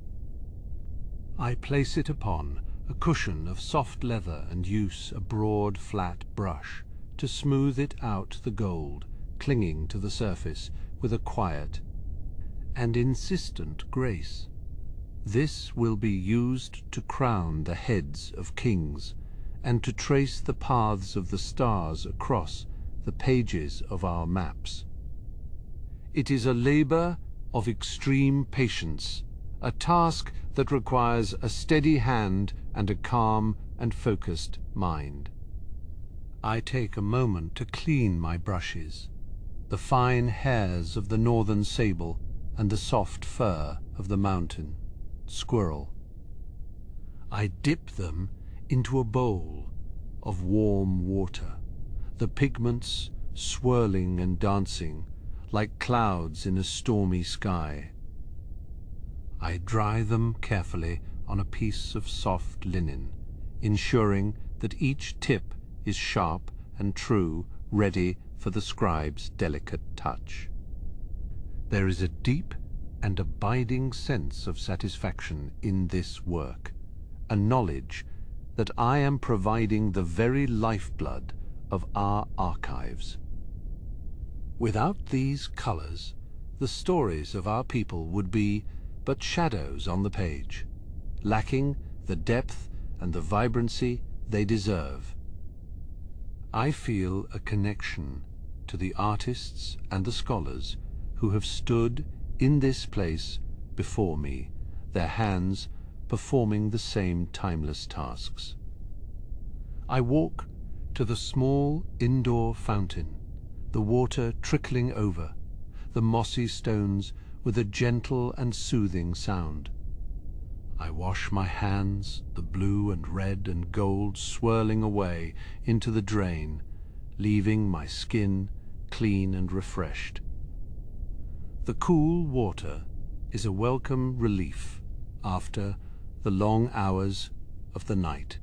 I place it upon a cushion of soft leather and use a broad, flat brush to smooth it out the gold, clinging to the surface with a quiet and insistent grace. This will be used to crown the heads of kings and to trace the paths of the stars across the pages of our maps. It is a labor of extreme patience, a task that requires a steady hand and a calm and focused mind. I take a moment to clean my brushes, the fine hairs of the northern sable and the soft fur of the mountain squirrel. I dip them into a bowl of warm water, the pigments swirling and dancing like clouds in a stormy sky. I dry them carefully on a piece of soft linen, ensuring that each tip is sharp and true, ready for the scribe's delicate touch. There is a deep and abiding sense of satisfaction in this work, a knowledge that I am providing the very lifeblood of our archives. Without these colors, the stories of our people would be but shadows on the page, lacking the depth and the vibrancy they deserve. I feel a connection to the artists and the scholars who have stood in this place before me, their hands performing the same timeless tasks. I walk to the small indoor fountain, the water trickling over, the mossy stones with a gentle and soothing sound. I wash my hands, the blue and red and gold swirling away into the drain, leaving my skin clean and refreshed. The cool water is a welcome relief after the long hours of the night,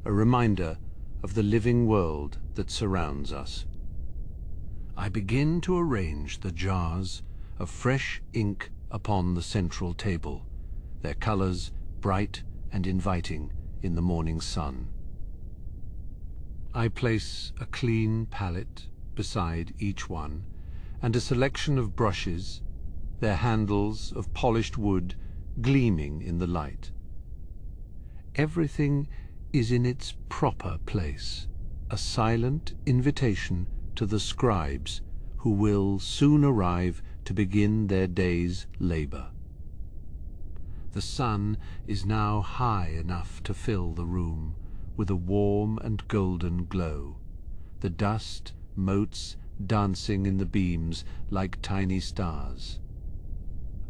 a reminder of the living world that surrounds us. I begin to arrange the jars of fresh ink upon the central table, their colors bright and inviting in the morning sun. I place a clean palette beside each one, and a selection of brushes, their handles of polished wood gleaming in the light. Everything is in its proper place, a silent invitation to the scribes who will soon arrive to begin their day's labor. The sun is now high enough to fill the room with a warm and golden glow, the dust motes dancing in the beams like tiny stars.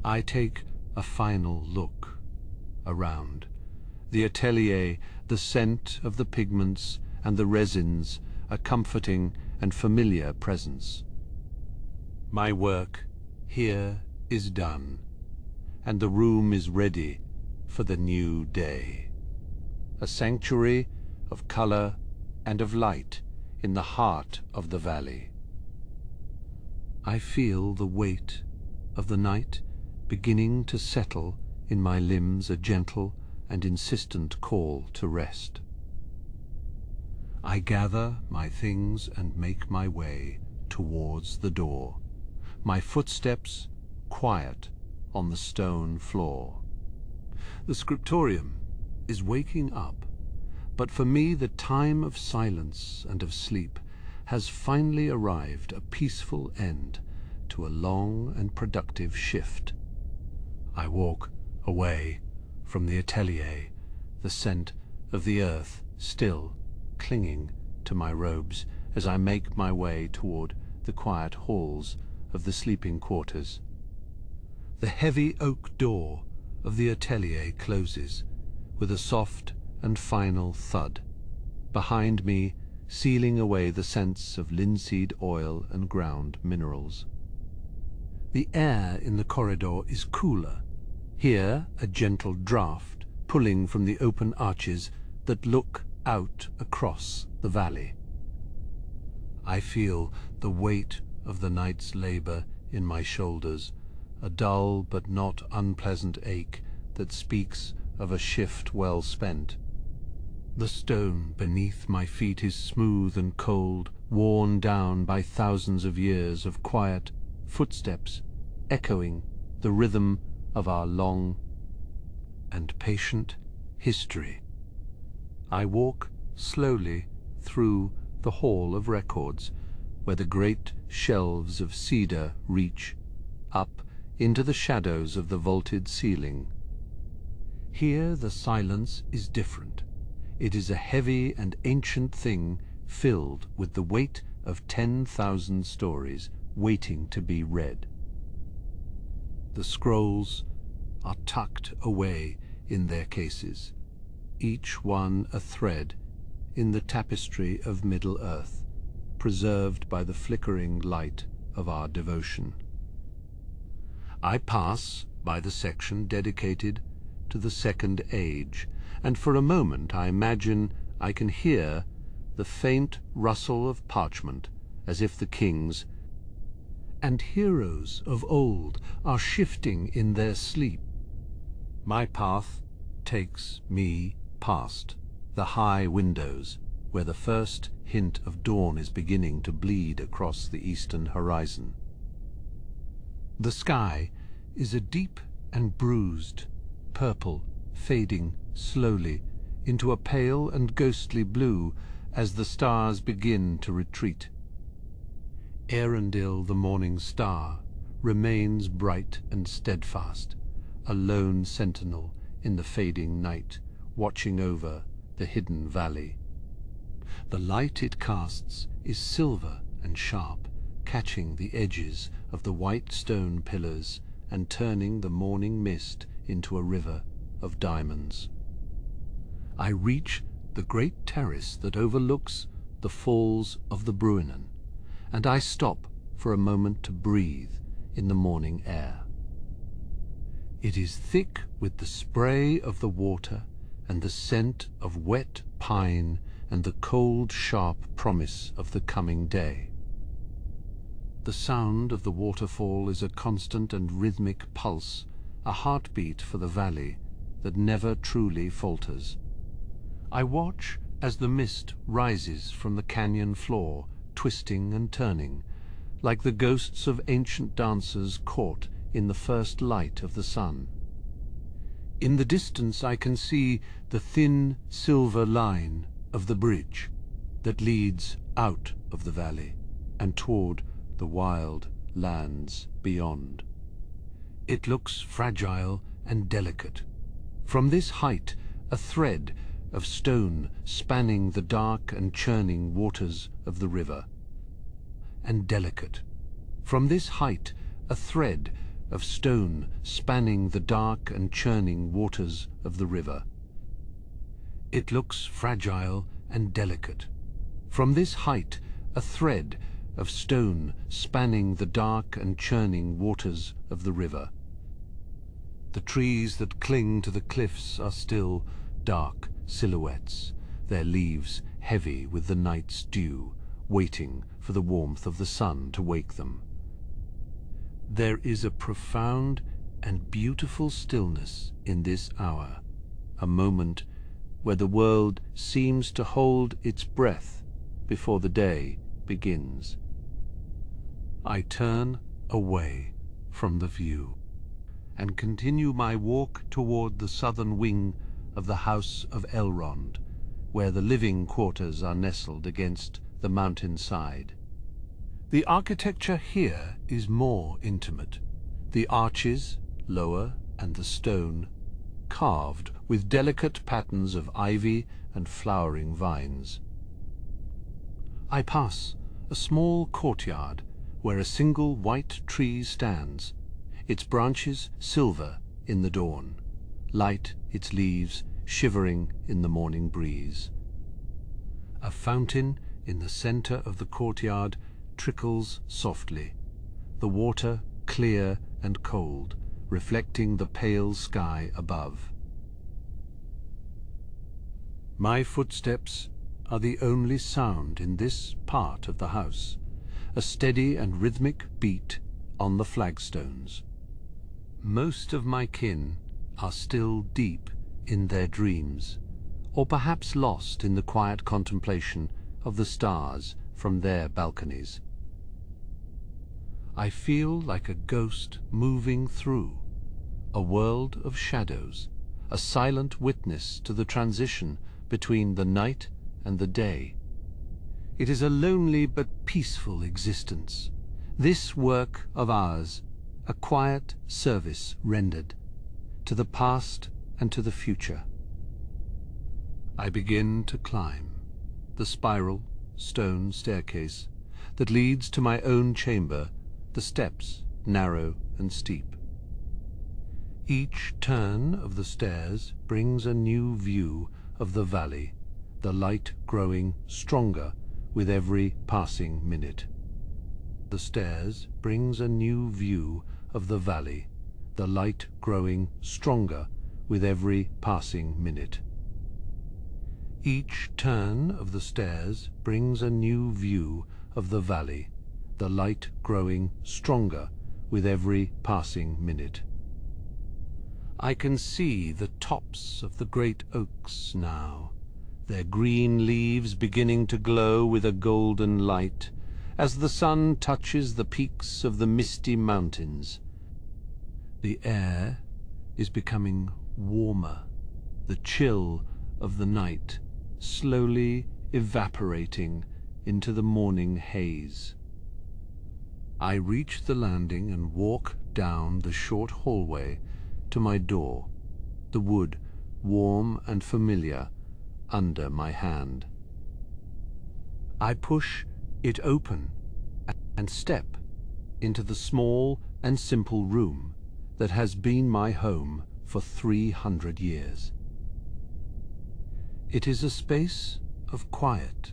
I take a final look around. The atelier, the scent of the pigments and the resins, a comforting and familiar presence. My work here is done, and the room is ready for the new day. A sanctuary of color and of light in the heart of the valley. I feel the weight of the night beginning to settle in my limbs, a gentle and insistent call to rest. I gather my things and make my way towards the door, my footsteps quiet on the stone floor. The scriptorium is waking up, but for me the time of silence and of sleep has finally arrived, a peaceful end to a long and productive shift. I walk away from the atelier, the scent of the earth still clinging to my robes as I make my way toward the quiet halls of the sleeping quarters. The heavy oak door of the atelier closes with a soft and final thud, behind me sealing away the scents of linseed oil and ground minerals. The air in the corridor is cooler. Here a gentle draught pulling from the open arches that look out across the valley. I feel the weight of the night's labor in my shoulders, a dull but not unpleasant ache that speaks of a shift well spent. The stone beneath my feet is smooth and cold, worn down by thousands of years of quiet footsteps, echoing the rhythm of our long and patient history. I walk slowly through the Hall of Records, where the great shelves of cedar reach up into the shadows of the vaulted ceiling. Here the silence is different. It is a heavy and ancient thing filled with the weight of 10,000 stories waiting to be read. The scrolls are tucked away in their cases, each one a thread in the tapestry of Middle-earth, preserved by the flickering light of our devotion. I pass by the section dedicated to the Second Age, and for a moment I imagine I can hear the faint rustle of parchment, as if the kings and heroes of old are shifting in their sleep. My path takes me past the high windows, where the first hint of dawn is beginning to bleed across the eastern horizon. The sky is a deep and bruised purple, fading slowly into a pale and ghostly blue as the stars begin to retreat. Earendil, the morning star, remains bright and steadfast, a lone sentinel in the fading night, watching over the hidden valley. The light it casts is silver and sharp, catching the edges of the white stone pillars and turning the morning mist into a river of diamonds. I reach the great terrace that overlooks the falls of the Bruinen, and I stop for a moment to breathe in the morning air. It is thick with the spray of the water and the scent of wet pine and the cold, sharp promise of the coming day. The sound of the waterfall is a constant and rhythmic pulse, a heartbeat for the valley that never truly falters. I watch as the mist rises from the canyon floor, twisting and turning, like the ghosts of ancient dancers caught in the first light of the sun. In the distance I can see the thin silver line of the bridge that leads out of the valley and toward the wild lands beyond. It looks fragile and delicate. From this height, a thread of stone spanning the dark and churning waters of the river. And delicate. From this height, a thread of stone spanning the dark and churning waters of the river. It looks fragile and delicate. From this height, a thread of stone spanning the dark and churning waters of the river. The trees that cling to the cliffs are still dark silhouettes, their leaves heavy with the night's dew, waiting for the warmth of the sun to wake them. There is a profound and beautiful stillness in this hour, a moment where the world seems to hold its breath before the day begins. I turn away from the view and continue my walk toward the southern wing of the House of Elrond, where the living quarters are nestled against the mountainside. The architecture here is more intimate. The arches, lower, and the stone, carved with delicate patterns of ivy and flowering vines. I pass a small courtyard where a single white tree stands, its branches silver in the dawn, light its leaves shivering in the morning breeze. A fountain in the center of the courtyard trickles softly, the water clear and cold, reflecting the pale sky above. My footsteps are the only sound in this part of the house, a steady and rhythmic beat on the flagstones. Most of my kin are still deep in their dreams, or perhaps lost in the quiet contemplation of the stars from their balconies. I feel like a ghost moving through a world of shadows, a silent witness to the transition between the night and the day. It is a lonely but peaceful existence, this work of ours, a quiet service rendered to the past and to the future. I begin to climb the spiral stone staircase that leads to my own chamber, the steps narrow and steep. Each turn of the stairs brings a new view of the valley, the light growing stronger with every passing minute. The stairs brings a new view of the valley, the light growing stronger with every passing minute. Each turn of the stairs brings a new view of the valley, the light growing stronger with every passing minute. I can see the tops of the great oaks now, their green leaves beginning to glow with a golden light as the sun touches the peaks of the misty mountains. The air is becoming warmer, the chill of the night slowly evaporating into the morning haze. I reach the landing and walk down the short hallway to my door, the wood warm and familiar under my hand. I push it open and step into the small and simple room that has been my home for 300 years. It is a space of quiet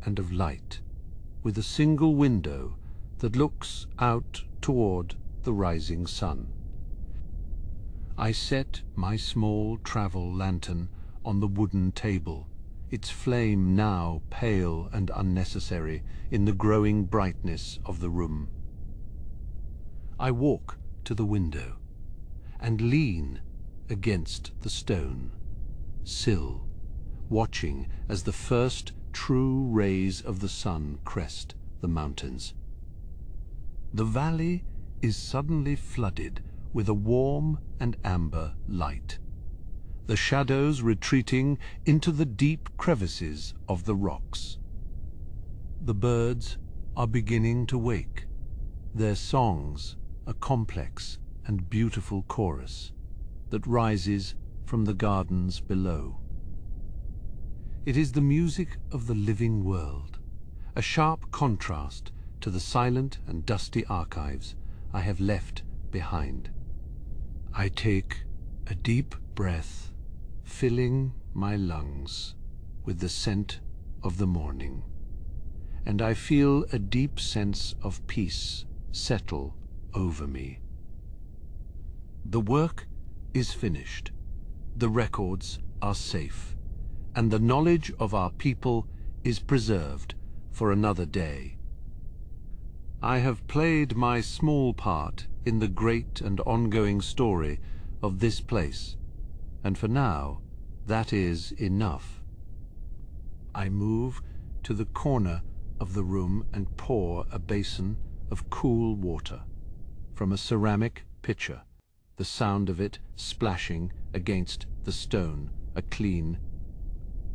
and of light, with a single window that looks out toward the rising sun. I set my small travel lantern on the wooden table, its flame now pale and unnecessary in the growing brightness of the room. I walk to the window and lean against the stone sill, watching as the first true rays of the sun crest the mountains. The valley is suddenly flooded with a warm and amber light, the shadows retreating into the deep crevices of the rocks. The birds are beginning to wake, their songs a complex and beautiful chorus that rises from the gardens below. It is the music of the living world, a sharp contrast to the silent and dusty archives I have left behind. I take a deep breath, filling my lungs with the scent of the morning, and I feel a deep sense of peace settle over me. The work is finished, the records are safe, and the knowledge of our people is preserved for another day. I have played my small part in the great and ongoing story of this place, and for now, that is enough. I move to the corner of the room and pour a basin of cool water from a ceramic pitcher, the sound of it splashing against the stone, a clean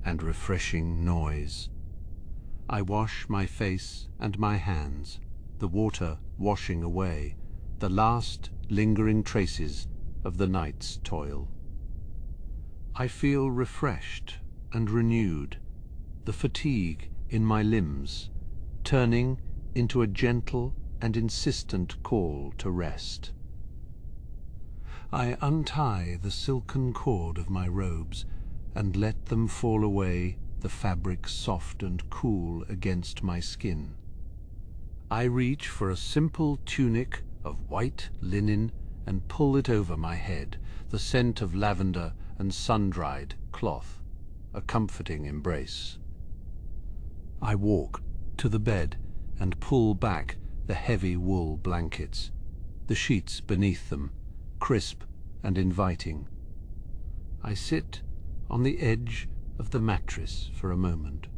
and refreshing noise. I wash my face and my hands, the water washing away the last lingering traces of the night's toil. I feel refreshed and renewed, the fatigue in my limbs turning into a gentle and insistent call to rest. I untie the silken cord of my robes and let them fall away, the fabric soft and cool against my skin. I reach for a simple tunic of white linen and pull it over my head, the scent of lavender and sun-dried cloth, a comforting embrace. I walk to the bed and pull back the heavy wool blankets, the sheets beneath them, crisp and inviting. I sit on the edge of the mattress for a moment,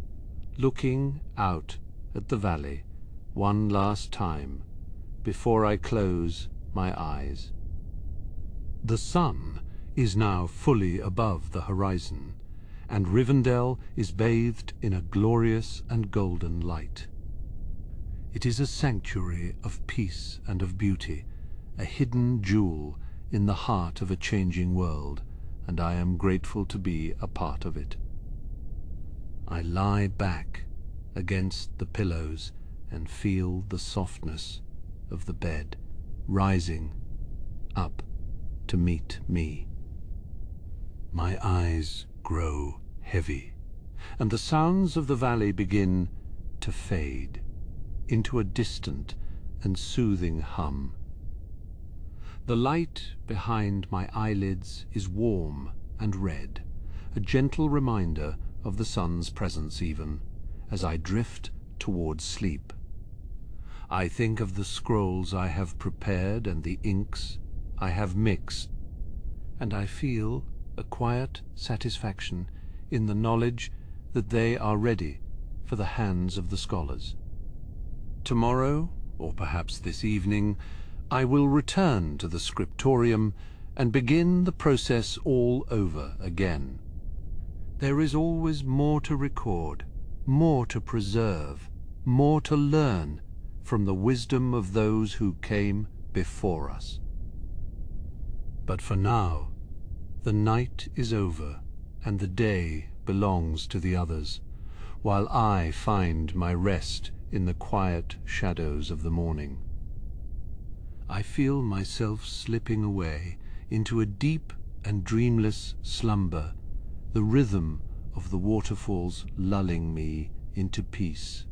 looking out at the valley one last time before I close my eyes. The sun is now fully above the horizon, and Rivendell is bathed in a glorious and golden light. It is a sanctuary of peace and of beauty, a hidden jewel in the heart of a changing world, and I am grateful to be a part of it. I lie back against the pillows and feel the softness of the bed rising up to meet me. My eyes grow heavy, and the sounds of the valley begin to fade into a distant and soothing hum. The light behind my eyelids is warm and red, a gentle reminder of the sun's presence even, as I drift towards sleep. I think of the scrolls I have prepared and the inks I have mixed, and I feel a quiet satisfaction in the knowledge that they are ready for the hands of the scholars. Tomorrow, or perhaps this evening, I will return to the Scriptorium and begin the process all over again. There is always more to record, more to preserve, more to learn from the wisdom of those who came before us. But for now, the night is over, and the day belongs to the others, while I find my rest in the quiet shadows of the morning. I feel myself slipping away into a deep and dreamless slumber, the rhythm of the waterfalls lulling me into peace.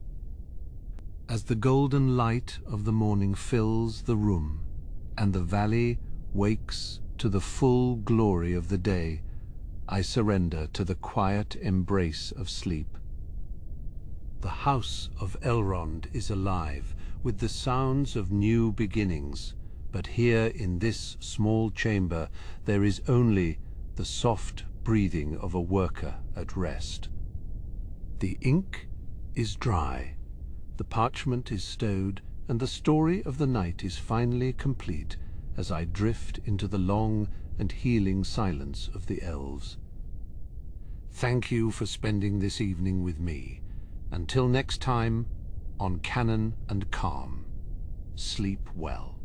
As the golden light of the morning fills the room, and the valley wakes to the full glory of the day, I surrender to the quiet embrace of sleep. The house of Elrond is alive with the sounds of new beginnings, but here in this small chamber there is only the soft breathing of a worker at rest. The ink is dry, the parchment is stowed, and the story of the night is finally complete as I drift into the long and healing silence of the elves. Thank you for spending this evening with me. Until next time, on Canon and Calm, sleep well.